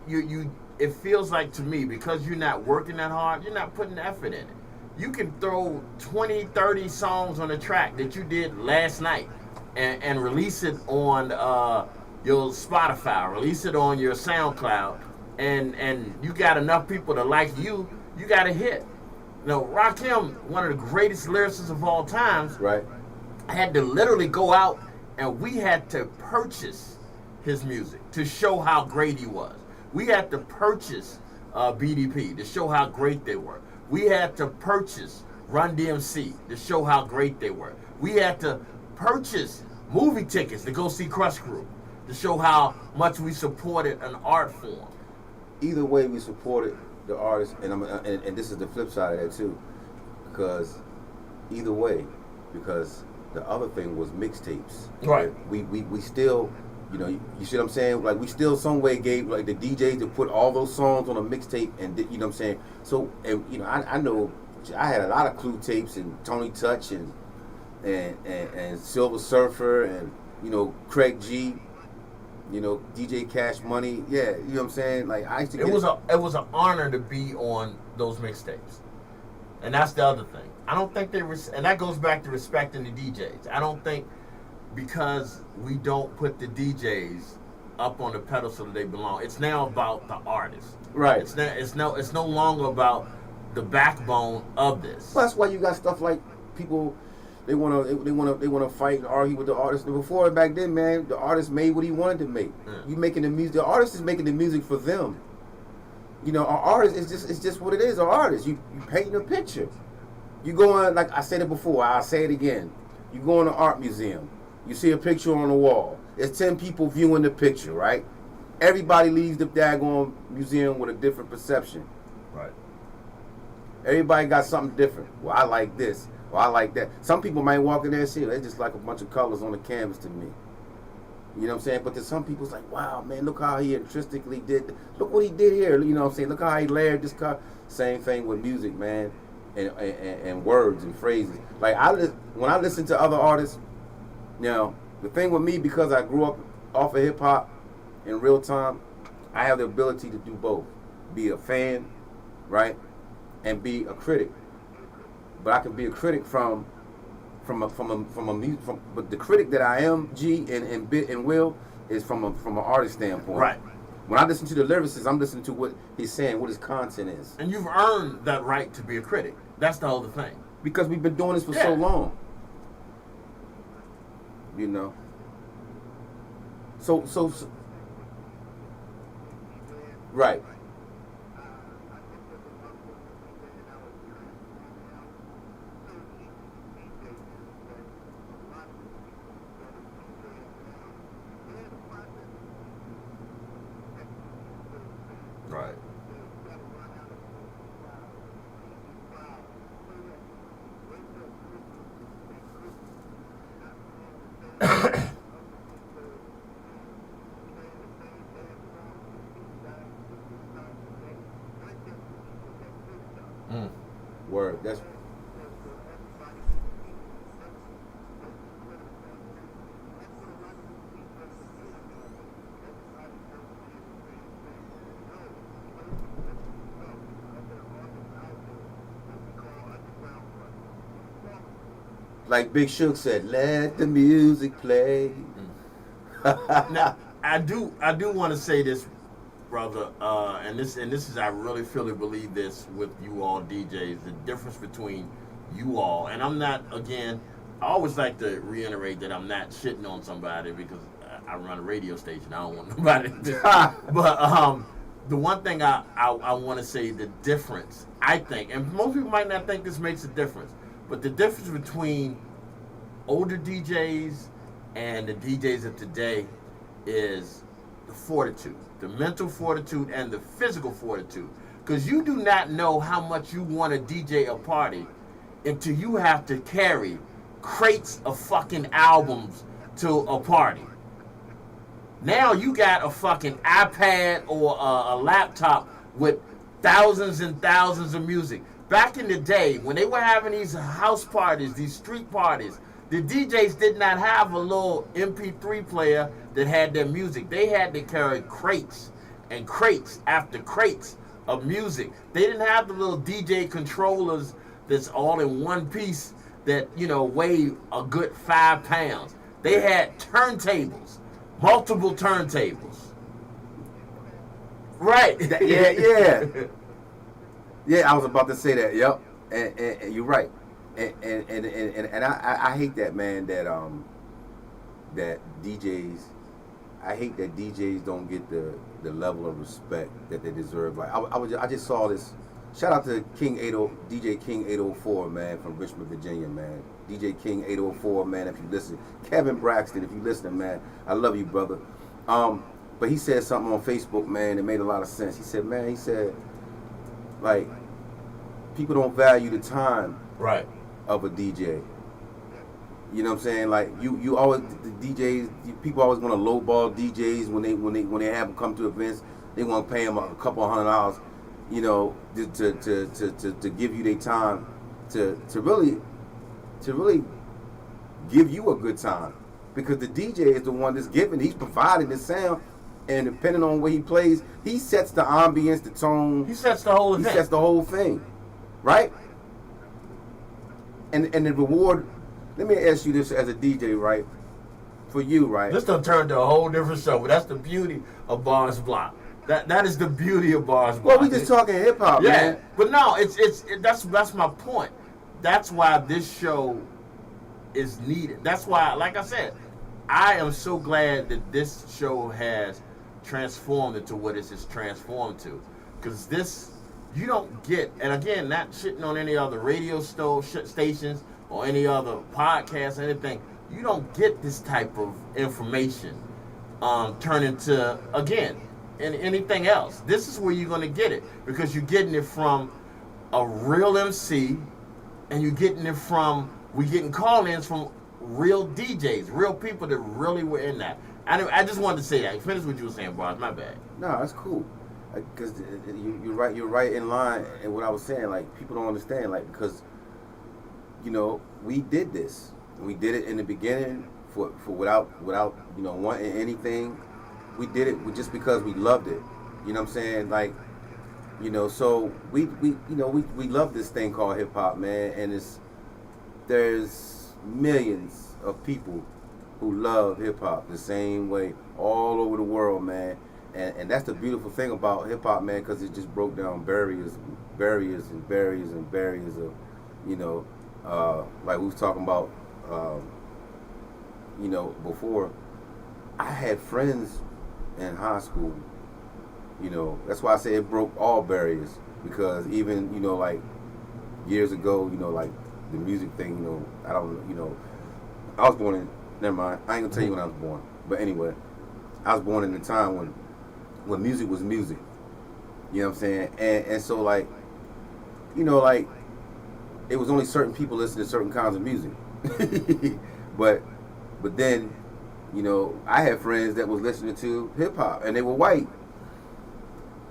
you. It feels like to me, because you're not working that hard, you're not putting effort in it. You can throw 20, 30 songs on a track that you did last night, and release it on your Spotify, release it on your SoundCloud, and you got enough people to like you. You got a hit. Now, Rakim, one of the greatest lyricists of all times, right, had to literally go out, and we had to purchase his music to show how great he was. We had to purchase BDP to show how great they were. We had to purchase Run DMC to show how great they were. We had to purchase movie tickets to go see Crush Crew to show how much we supported an art form. Either way, we supported the artist, and this is the flip side of that too, because either way, because the other thing was mixtapes. Right. We still, you see what I'm saying? Like, we still some way gave like the DJs to put all those songs on a mixtape, and you know what I'm saying? So, and I know I had a lot of Clue tapes and Tony Touch and Silver Surfer and Craig G. DJ Cash Money, yeah, you know what I'm saying? Like, I used to it was an honor to be on those mixtapes, and that's the other thing. I don't think and that goes back to respecting the DJs. I don't think because we don't put the DJs up on the pedestal that they belong. It's now about the artist, right? It's no longer about the backbone of this. Well, that's why you got stuff like people. They wanna fight and argue with the artist. Before, back then, man, the artist made what he wanted to make. Yeah. You making the music. The artist is making the music for them. Our artist it's just what it is. An artist. You painting a picture. You go on, like I said it before, I'll say it again. You go in an art museum. You see a picture on the wall. There's 10 people viewing the picture, right? Everybody leaves the daggone museum with a different perception. Right. Everybody got something different. Well, I like this. Well, I like that. Some people might walk in there and see they just like a bunch of colors on the canvas to me. You know what I'm saying? But to some people, it's like, wow, man, look how he artistically did. Look what he did here. You know what I'm saying? Look how he layered this car. Same thing with music, man, and words and phrases. Like, when I listen to other artists, the thing with me, because I grew up off of hip hop in real time, I have the ability to do both. Be a fan, right, and be a critic. But I can be a critic but the critic that I am, G and Bit and Will, is from an artist standpoint. Right. When I listen to the lyricist, I'm listening to what he's saying, what his content is. And you've earned that right to be a critic. That's the whole thing. Because we've been doing this for so long. So right. Right. Word. That's like Big Shook said, let the music play. Now, I do want to say this, brother, and this is I really believe this with you all DJs. The difference between you all, and I'm not, again, I always like to reiterate that I'm not shitting on somebody because I run a radio station. I don't want nobody to. But the one thing I want to say, the difference, I think, and most people might not think this makes a difference, but the difference between older DJs and the DJs of today is the fortitude, the mental fortitude and the physical fortitude. Because you do not know how much you want to DJ a party until you have to carry crates of fucking albums to a party. Now you got a fucking iPad or a laptop with thousands and thousands of music. Back in the day, when they were having these house parties, these street parties, the DJs did not have a little MP3 player that had their music. They had to carry crates and crates after crates of music. They didn't have the little DJ controllers that's all in one piece that, you know, weigh a good 5 pounds. They had turntables, multiple turntables. Right. Yeah. Yeah, I was about to say that. Yep. And you're right. And I hate that, man, that DJs, I hate that DJs don't get the level of respect that they deserve. Like I just saw this. Shout out to DJ King 804, man, from Richmond, Virginia, man. DJ King 804, man, if you listen. Kevin Braxton, if you listen, man, I love you, brother. But he said something on Facebook, man, that made a lot of sense. He said, like, people don't value the time Right. of a DJ. You know what I'm saying? Like you always, the DJs, people always want to lowball DJs when they have them come to events. They want to pay them a couple $100, you know, to give you their time to really give you a good time, because the DJ is the one that's giving, he's providing the sound, and depending on what he plays, he sets the ambience, the tone. He sets the whole event. He sets the whole thing, right? And the reward. Let me ask you this as a DJ, right? For you, right? This done turned to a whole different show, but that's the beauty of Barz Block. That is the beauty of Barz Block. Well, we just talking hip hop, man. But no, that's my point. That's why this show is needed. That's why, like I said, I am so glad that this show has transformed into what it has transformed to. Because this, you don't get, and again, not shitting on any other radio stations or any other podcast or anything, you don't get this type of information turn into, again, anything else. This is where you're going to get it, because you're getting it from a real MC, and you're getting it from, we're getting call-ins from real DJs, real people that really were in that. I just wanted to say that. Finish what you were saying, Barz. My bad. No, that's cool. Because you're right in line in what I was saying. Like, people don't understand, like, because, you know, we did this. We did it in the beginning for without you know, wanting anything. We did it just because we loved it. You know what I'm saying? Like, you know, so we love this thing called hip hop, man, and there's millions of people who love hip hop the same way all over the world, man. And that's the beautiful thing about hip hop, man, because it just broke down barriers of, you know, like we was talking about, you know, before. I had friends in high school, you know, that's why I say it broke all barriers, because even, you know, like years ago, you know, like the music thing, you know, I was born in, never mind, I ain't gonna tell you when I was born, but anyway, I was born in a time when music was music, you know what I'm saying, and so, like, you know, like, it was only certain people listening to certain kinds of music, but then, you know, I had friends that was listening to hip hop, and they were white.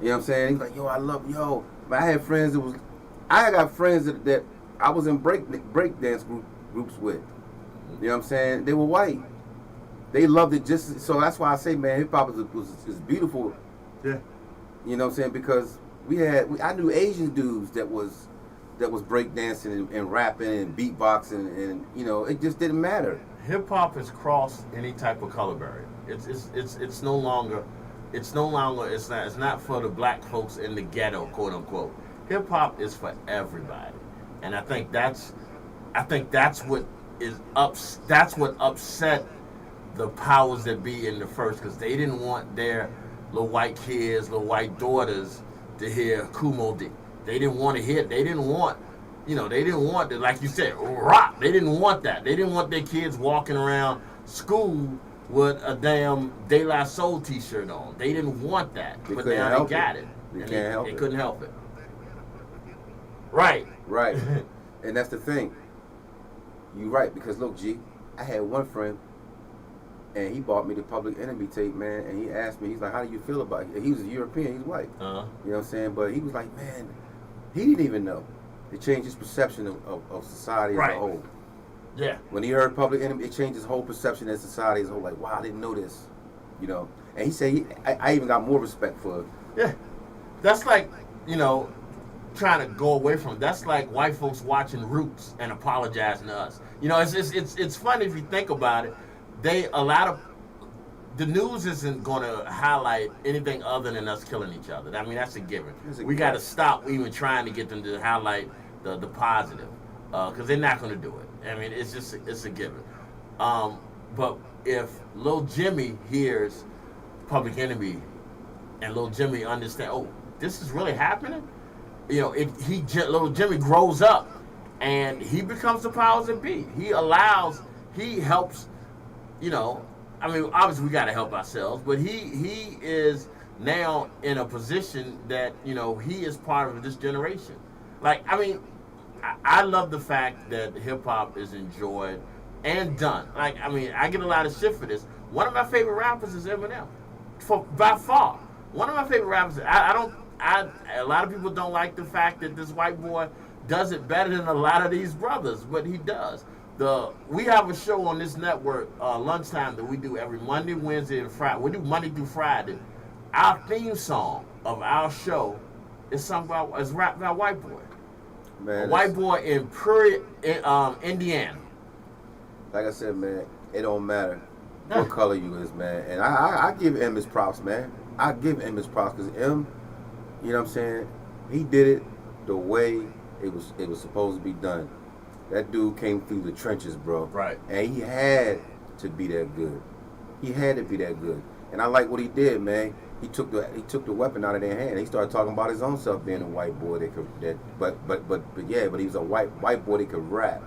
You know what I'm saying? He's like, yo, I love, yo. But I had friends I got friends that I was in break dance groups with. You know what I'm saying? They were white. They loved it just, so that's why I say, man, hip hop is beautiful. Yeah. You know what I'm saying? Because I knew Asian dudes that was that was breakdancing and rapping and beatboxing, and you know, it just didn't matter. Hip hop has crossed any type of color barrier. It's no longer it's not for the black folks in the ghetto, quote unquote. Hip hop is for everybody, and I think that's what upset the powers that be in the first, because they didn't want their little white kids, little white daughters to hear Kumo D. They didn't want to hear. They didn't want it, like you said, rock. They didn't want that. They didn't want their kids walking around school with a damn De La Soul T-shirt on. They didn't want that, but now they got it. They couldn't help it. Right. Right. And that's the thing. You're right, because look, G, I had one friend, and he bought me the Public Enemy tape, man, and he asked me, he's like, how do you feel about it? He was a European, he's white. Uh-huh. You know what I'm saying? But he was like, man, he didn't even know. It changed his perception of society as a whole. Yeah. When he heard Public Enemy, it changed his whole perception of society as a whole. Like, wow, I didn't know this. You know? And he said, I even got more respect for it. Yeah. That's like, trying to go away from it. That's like white folks watching Roots and apologizing to us. It's funny if you think about it. The news isn't going to highlight anything other than us killing each other. I mean, that's a given. We got to stop even trying to get them to highlight the positive, because they're not going to do it. I mean, it's a given. But if Lil Jimmy hears Public Enemy and Lil Jimmy understand, oh, this is really happening, Lil Jimmy grows up and he becomes the powers that be. He helps, I mean, obviously we got to help ourselves, but he is now in a position that, he is part of this generation. Like, I mean, I love the fact that hip hop is enjoyed and done. Like, I mean, I get a lot of shit for this. One of my favorite rappers is Eminem, by far. One of my favorite rappers. A lot of people don't like the fact that this white boy does it better than a lot of these brothers, but he does. We have a show on this network, lunchtime, that we do every Monday, Wednesday, and Friday. We do Monday through Friday. Our theme song of our show is rap by a white boy. Man, a white boy in Prairie, Indiana. Like I said, man, it don't matter what color you is, man. And I give M his props, man. I give M his props, because M, you know what I'm saying, he did it the way it was supposed to be done. That dude came through the trenches, bro. Right. And he had to be that good. He had to be that good. And I like what he did, man. He took the weapon out of their hand. He started talking about his own self being a white boy but he was a white boy that could rap.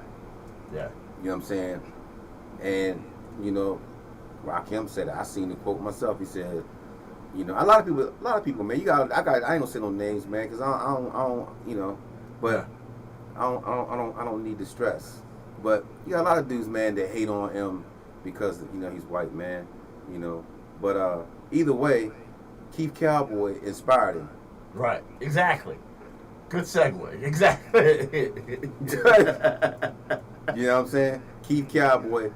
Yeah. You know what I'm saying? And Rakim said it. I seen the quote myself. He said, a lot of people, man. I ain't gonna say no names, man, because I don't, but. Yeah. I don't need the stress, but you got a lot of dudes, man, that hate on him because he's white, man. But either way, Keith Cowboy inspired him. Right. Exactly. Good segue. Exactly. You know what I'm saying? Keith Cowboy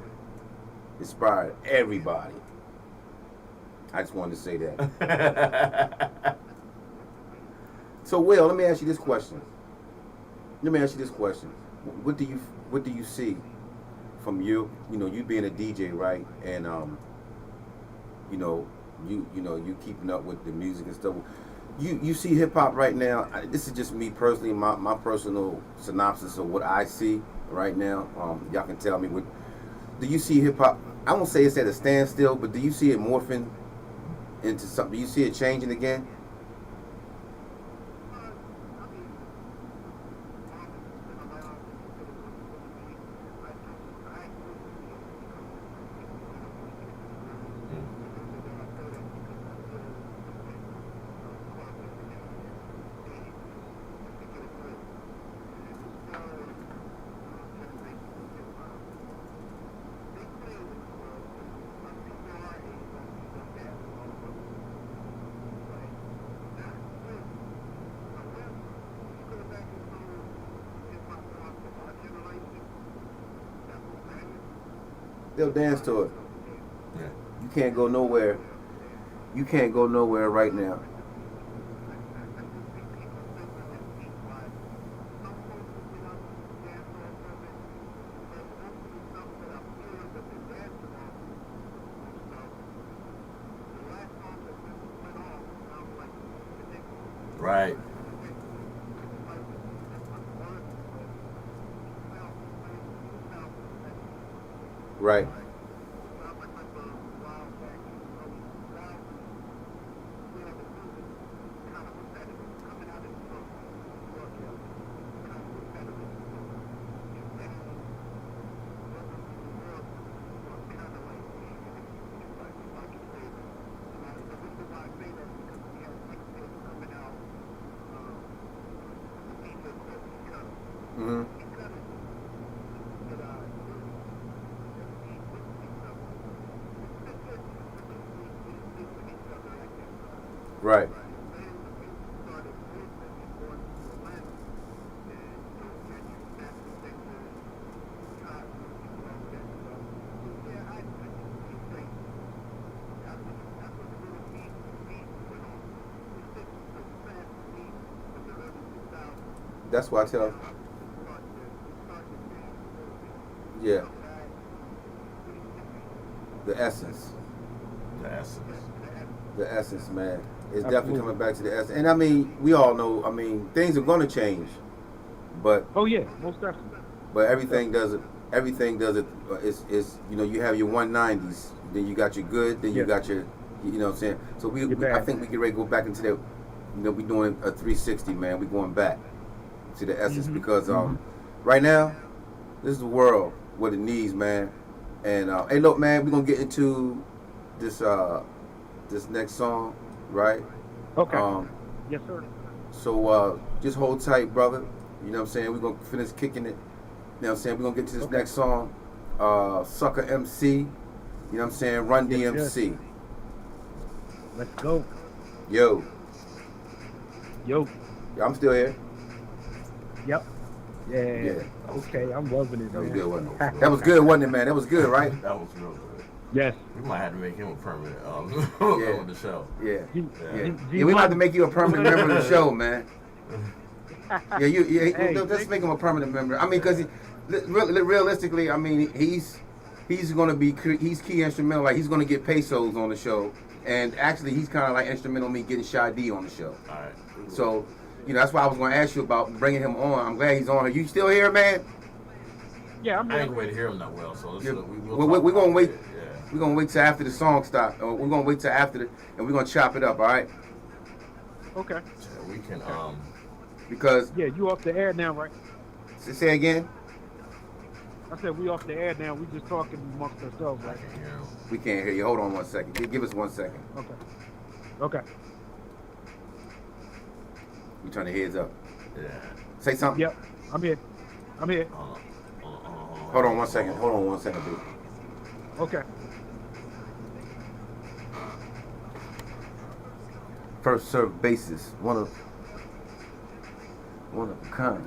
inspired everybody. I just wanted to say that. So, Will, let me ask you this question. What do you see from you? You being a DJ, right? And you keeping up with the music and stuff. You see hip hop right now. This is just me personally, my personal synopsis of what I see right now. Y'all can tell me what. Do you see hip hop? I won't say it's at a standstill, but do you see it morphing into something? Do you see it changing again? They'll dance to it. Yeah. You can't go nowhere. You can't go nowhere right now. Right. Right. Mm-hmm. Right. That's why I tell. Yeah. The essence. The essence. The essence, man. It's definitely Absolutely. coming back to the essence. And I mean, we all know. I mean, things are going to change, but Oh yeah, most definitely. everything does it. Everything does it. Is you know, you have your 190s, then you got your good, then you Yeah. got your, you know what I'm saying. So Your I bad. think we get ready to go back into that. You know, we doing a 360, man. We going back to the essence because right now, this is the world what it needs, man. And hey, look, man, we're gonna get into this this next song, right? Okay. Um, Yes, sir. so just hold tight, brother. You know what I'm saying? We're gonna finish kicking it. You know what I'm saying? We're gonna get to this Okay. next song, Sucker MC. You know what I'm saying? Run Yes, yes. DMC. Let's go. Yo, Yo. I'm still here. Yep. Yeah. Yeah, Okay, I'm loving it, that was man. good, wasn't it? That was good, wasn't it, man? That was good, right? That was real good. Yes. We might have to make him a permanent Yeah. on the show. Yeah, G- yeah. G- Yeah, we might have to make you a permanent member of the show, man. Yeah, Hey, let's thank make him a permanent member. I mean, because realistically, I mean, he's going to be he's key instrumental. Like he's going to get pesos on the show, and actually, he's kind of like instrumental in me getting Shy D on the show. All right. So, you know, that's why I was going to ask you about bringing him on. I'm glad he's on. Are you still here, man? Yeah, I'm I ain't here. gonna wait to hear him that well, so let's, Yeah. we'll We're gonna wait. Yeah. We're gonna wait till after the song stop. We're gonna wait till after the, and we're gonna chop it up. All right? Okay. Yeah, we can Because Yeah, you off the air now, right? say again. I said we off the air now. We just talking amongst ourselves, I right? can hear him. We can't hear you. Hold on 1 second. Give us 1 second. Okay. Okay. You turn the heads up. Yeah. Say something. Yep. I'm here. I'm here. Hold on 1 second. Hold on 1 second, dude. Okay. First serve basis. One of a kind.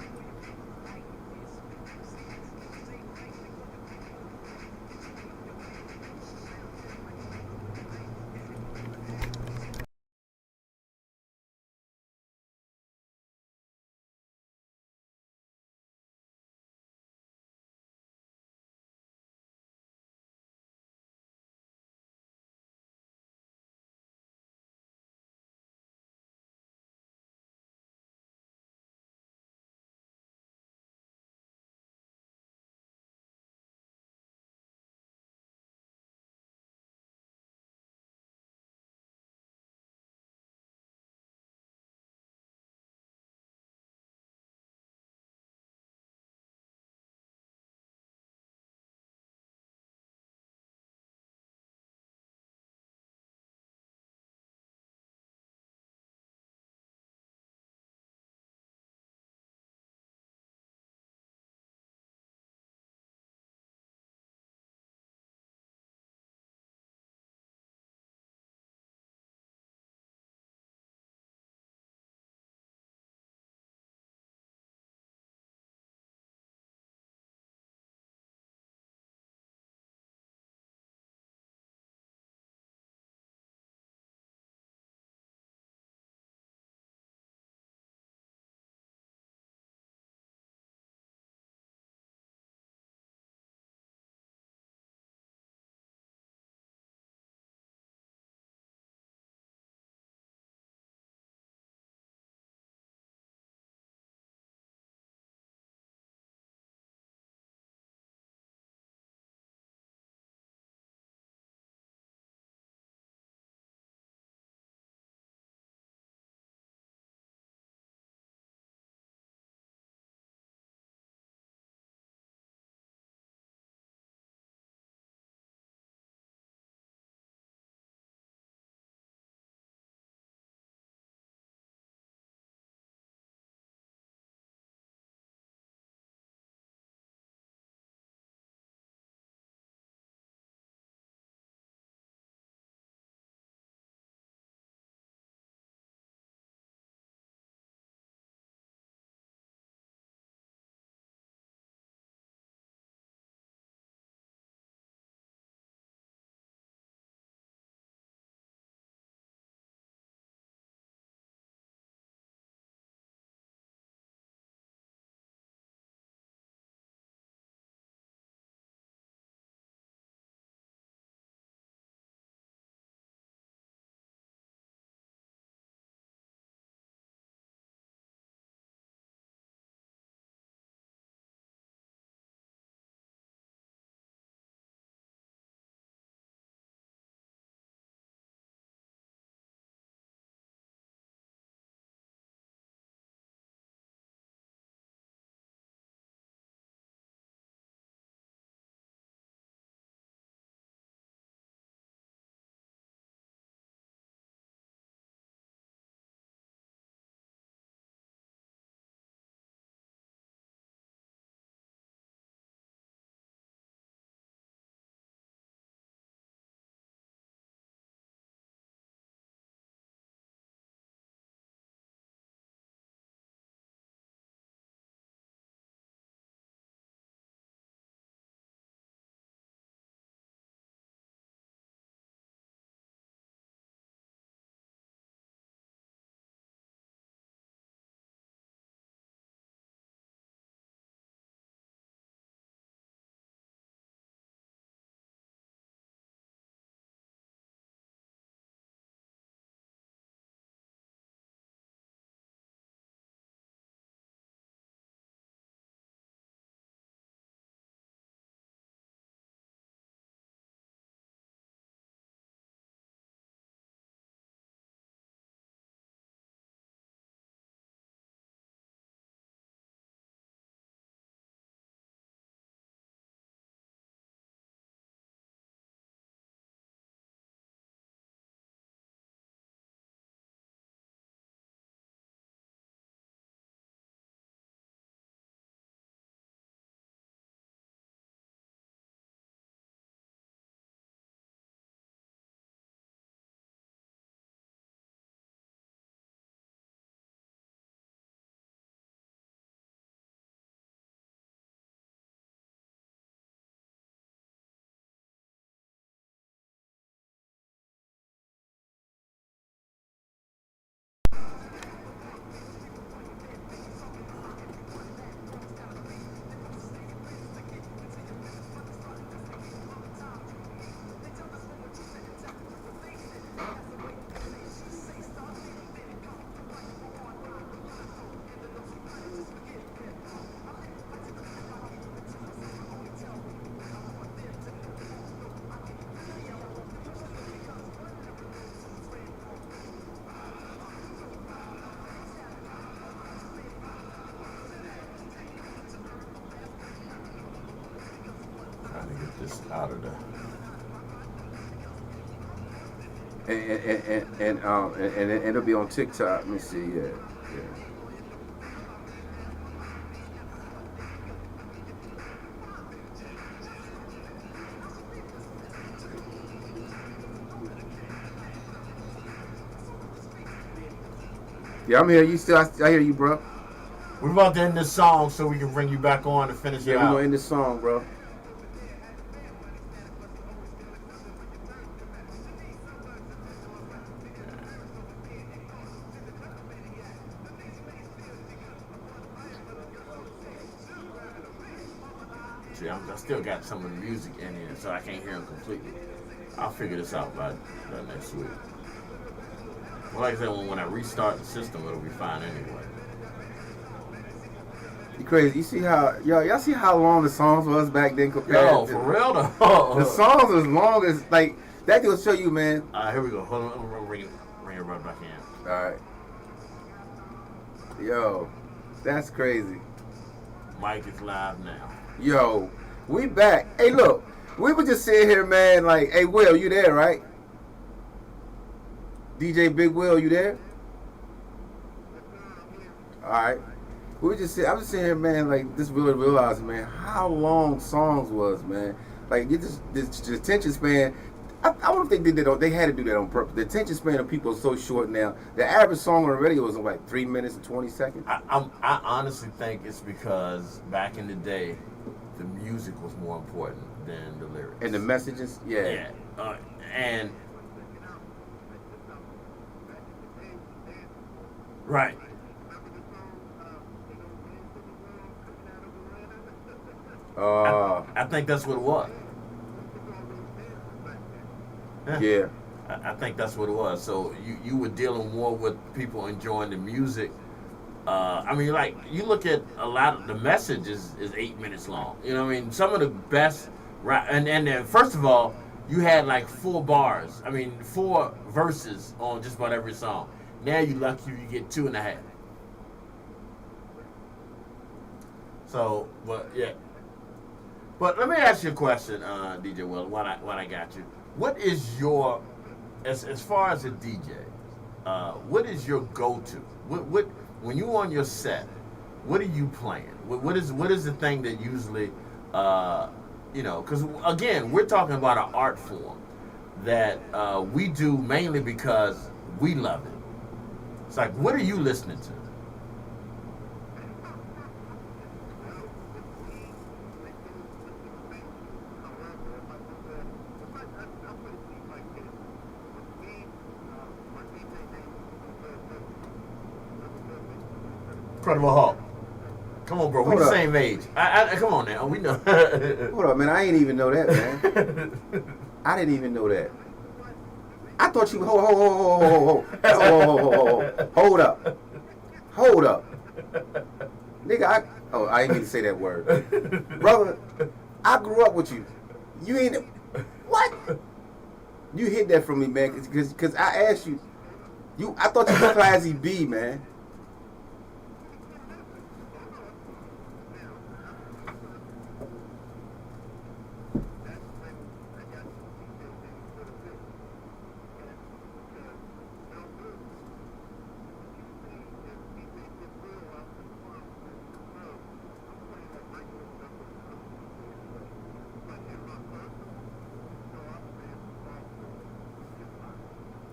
this out of the. And it'll be on TikTok. Let me see. Yeah. Yeah, I'm here. You still? I hear you, bro. We're about to end this song so we can bring you back on to finish it out. Yeah, we're gonna end this song, bro. See, I still got some of the music in here, so I can't hear them completely. I'll figure this out by next week. Well, like I said, when I restart the system, it'll be fine anyway. You crazy? You see how y'all see how long the songs was back then compared? Yo, for real though. The songs as long as like that will show you, man. All right, here we go. Hold on, I'm gonna bring it right back in. All right. Yo, that's crazy. Mike is live now. Yo, we back. Hey, look, we were just sitting here, man. Like, hey, Will, you there, right? DJ Big Will, you there? All right. I was just sitting here, man. Like, just really realizing, man, how long songs was, man. Like, you just this attention span. I don't think they had to do that on purpose. The attention span of people is so short now. The average song on the radio was like 3 minutes and 20 seconds. I honestly think it's because back in the day, the music was more important than the lyrics. And the messages, yeah. Yeah. And right. I think that's what it was. Yeah. I think that's what it was. So you were dealing more with people enjoying the music. I mean, like, you look at a lot of the message is 8 minutes long. You know what I mean? Some of the best, and then first of all, you had like 4 bars. I mean, 4 verses on just about every song. Now you lucky if you get 2.5. So, but yeah. But let me ask you a question, DJ Will, while I got you. What is your, as far as a DJ, what is your go-to? What when you on your set, what are you playing? What is the thing that usually, because again, we're talking about an art form that we do mainly because we love it. It's like, what are you listening to? Incredible Hulk. Come on, bro. We're the same age. Come on now. We know. Hold up, man. I ain't even know that, man. I didn't even know that. I thought you. Hold up. Nigga, I ain't need to say that word. Brother, I grew up with you. You ain't. What? You hid that from me, man, because I asked you. I thought you were Classy B, man.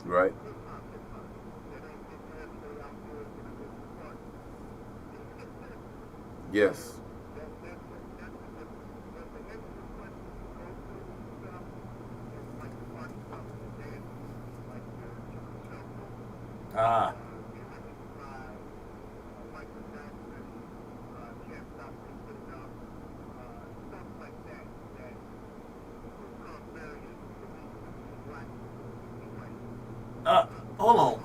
Right. Yes. Hold on.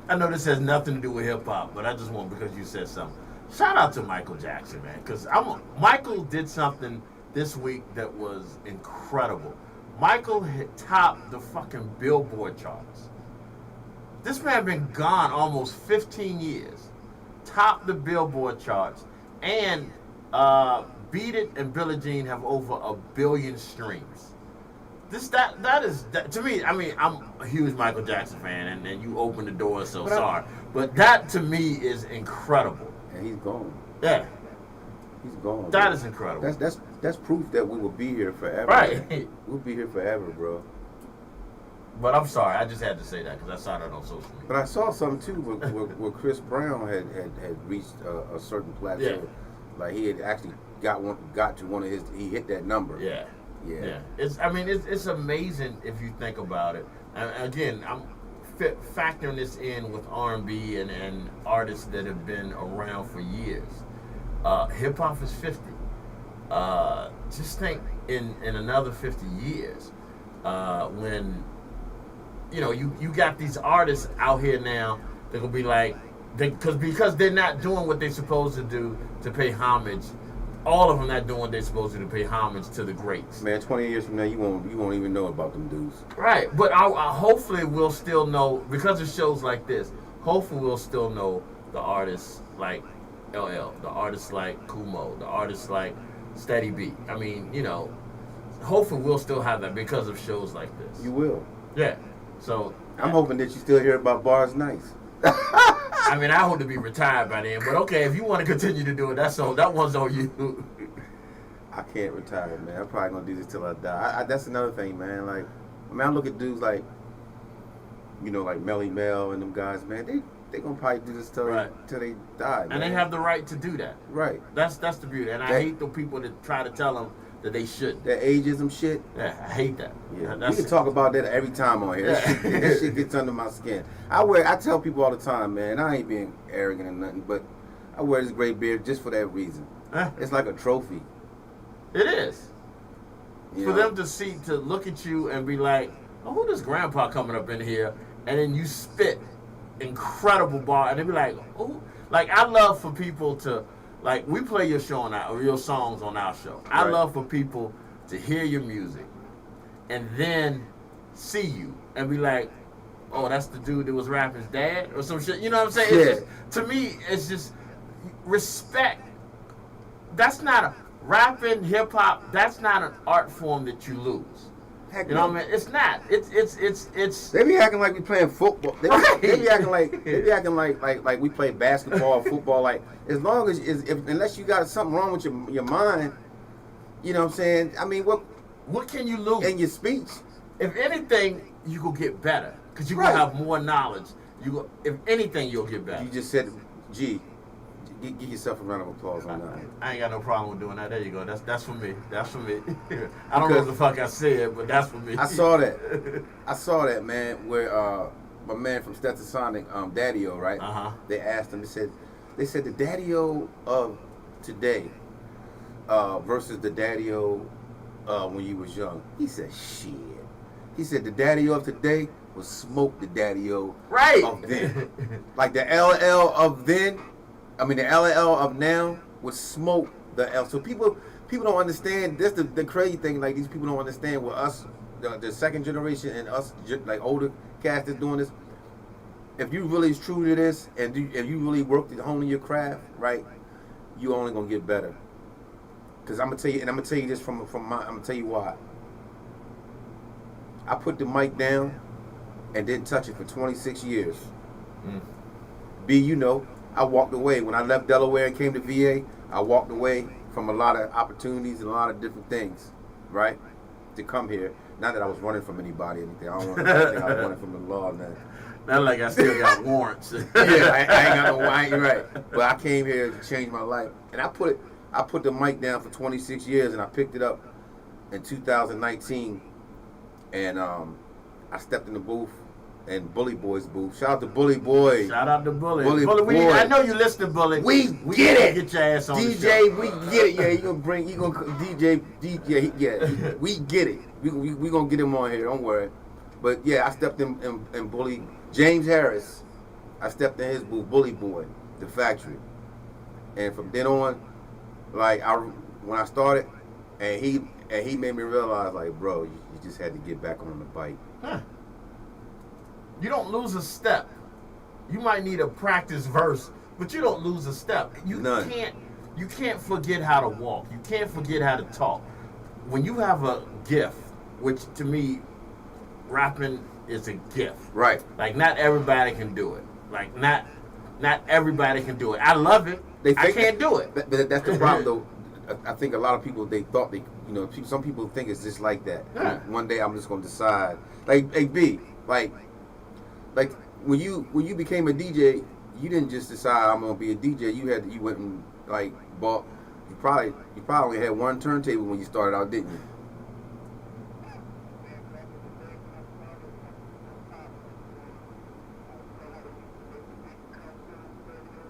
I know this has nothing to do with hip hop, but I just want, because you said something. Shout out to Michael Jackson, man, because Michael did something this week that was incredible. Michael topped the fucking Billboard charts. This man been gone almost 15 years. Topped the Billboard charts, and Beat It and Billie Jean have over 1 billion streams. That is to me. I mean, I'm a huge Michael Jackson fan, and you opened the door, so sorry. But that to me is incredible. And he's gone. Yeah, he's gone. That is incredible. That's proof that we will be here forever. Right. We'll be here forever, bro. But I'm sorry, I just had to say that because I saw that on social media. But I saw something too where Chris Brown had reached a certain plateau. Yeah. Like he had actually got to one of his. He hit that number. Yeah. Yeah. It's amazing if you think about it. And again, I'm factoring this in with R&B and artists that have been around for years. Hip hop is 50. Just think in another 50 years, when you got these artists out here now that will be like, because they're not doing what they're supposed to do to pay homage. All of them not doing what they're supposed to pay homage to the greats. Man, 20 years from now, you won't even know about them dudes. Right, but I hopefully we'll still know, because of shows like this. Hopefully we'll still know the artists like LL, the artists like Kumo, the artists like Steady B. I mean, hopefully we'll still have that because of shows like this. You will. Yeah. So I'm hoping that you still hear about Barz Nice. I mean, I hope to be retired by then. But okay, if you want to continue to do it, that one's on you. I can't retire, man. I'm probably gonna do this till I die. That's another thing, man. Like, I look at dudes like, like Melly Mel and them guys, man. They gonna probably do this till they die, man. And they have the right to do that. Right. That's the beauty. And I hate the people that try to tell them that they shouldn't. That ageism shit. Yeah, I hate that. Yeah, we can talk about that every time on here. That shit gets under my skin. I tell people all the time, man, I ain't being arrogant or nothing, but I wear this gray beard just for that reason. It's like a trophy. It is. For them to look at you and be like, oh, who this grandpa coming up in here? And then you spit incredible bar, and they be like, oh, like I love for people to. Like, we play your songs on our show. I love for people to hear your music and then see you and be like, oh, that's the dude that was rapping's dad or some shit. You know what I'm saying? Yeah. It's just, to me, it's just respect. That's not rapping, hip-hop, that's not an art form that you lose. Heck you know what I mean? It's not. It's. They be acting like we playing football. They be acting like we play basketball or football. Like, as long as unless you got something wrong with your mind, you know what I'm saying? I mean, what can you lose in your speech? If anything, you will get better because you will have more knowledge. If anything, you'll get better. You just said, G. Give yourself a round of applause on that. I ain't got no problem with doing that. There you go. That's for me. That's for me. I don't know what the fuck I said, but that's for me. I saw that, man, where my man from Stetson Sonic, Daddy-O, right? They asked him, they said the Daddy-O of today versus the Daddy-O when you was young. He said, shit. He said the Daddy-O of today was smoke the Daddy-O of then. Like the LL of then. I mean, the LL of now would smoke the L. So people don't understand. That's the crazy thing. Like, these people don't understand what us, the second generation, and us, like older cast is doing this. If you really is true to this, and if you really work at honing your craft, right, you only gonna get better. Cause I'm gonna tell you, and I'm gonna tell you this I'm gonna tell you why. I put the mic down and didn't touch it for 26 years. I walked away. When I left Delaware and came to VA, I walked away from a lot of opportunities and a lot of different things, right, to come here. Not that I was running from anybody or anything. I don't want to think I was running from the law. Not like I still got warrants. Yeah, I ain't got no warrants. You're right. But I came here to change my life. And I put the mic down for 26 years, and I picked it up in 2019. And I stepped in the booth. And Bully Boy's booth. Shout out to Bully Boy. Shout out to Bully. Bully Boy. I know you listen, Bully. We get it. Get your ass on DJ, the show. we get it. Yeah, you gonna DJ. Yeah, we get it. We gonna get him on here. Don't worry. But yeah, I stepped in Bully James Harris. I stepped in his booth, Bully Boy, the factory. And from then on, like when I started, and he made me realize, like, bro, you just had to get back on the bike. You don't lose a step. You might need a practice verse, but you don't lose a step. You can't. you can't forget how to walk. You can't forget how to talk. When you have a gift, which to me, rapping is a gift. Right. Like not everybody can do it. Like not everybody can do it. I love it. I can't do it. But that's the problem, though. I think a lot of people, they thought some people think it's just like that. Yeah. One day I'm just gonna decide. Like, hey B, like when you became a DJ, you didn't just decide I'm gonna be a DJ. You went and like bought. You probably only had one turntable when you started out, didn't you?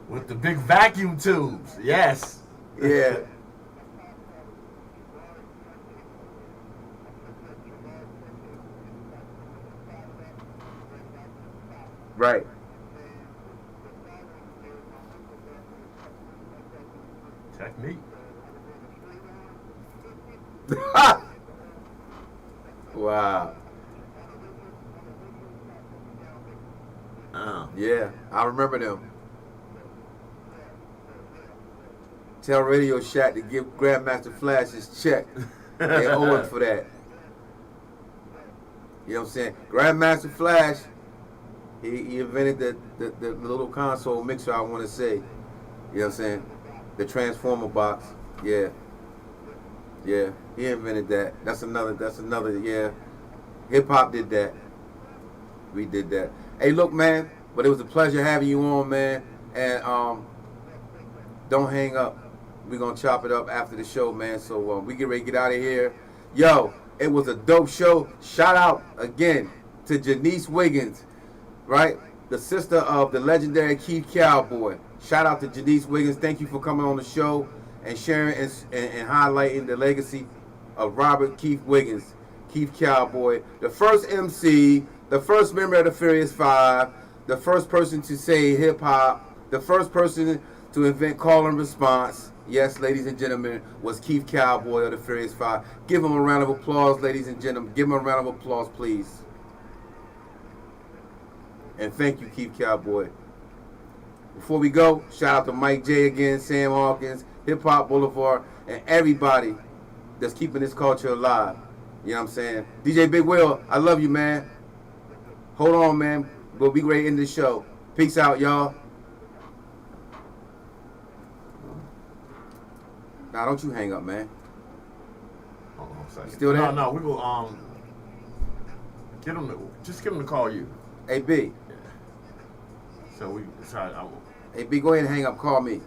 With the big vacuum tubes, yes. Yeah. Right. Technique. Wow. Yeah, I remember them. Tell Radio Shack to give Grandmaster Flash his check. They owe him for that. You know what I'm saying? Grandmaster Flash, he invented the little console mixer, I want to say. You know what I'm saying? The Transformer box. Yeah. Yeah, he invented that. That's another, yeah. Hip hop did that. We did that. Hey, look, man, but it was a pleasure having you on, man. And don't hang up. We're going to chop it up after the show, man. So we get ready to get out of here. Yo, it was a dope show. Shout out again to Janice Wiggins, right? The sister of the legendary Keith Cowboy. Shout out to Janice Wiggins. Thank you for coming on the show and sharing and highlighting the legacy of Robert Keith Wiggins, Keith Cowboy, the first MC, the first member of the Furious Five, the first person to say hip-hop, the first person to invent call and response. Yes, ladies and gentlemen, was Keith Cowboy of the Furious Five. Give him a round of applause, ladies and gentlemen. Give him a round of applause, please. And thank you, Keith Cowboy. Before we go, shout out to Mike J again, Sam Hawkins, Hip Hop Boulevard, and everybody that's keeping this culture alive. You know what I'm saying? DJ Big Will, I love you, man. Hold on, man. We'll be ready to end the show. Peace out, y'all. Nah, don't you hang up, man. Hold on a second. Still there? No, we will get him to call you. Hey B. So we sorry. Hey B, go ahead and hang up. Call me.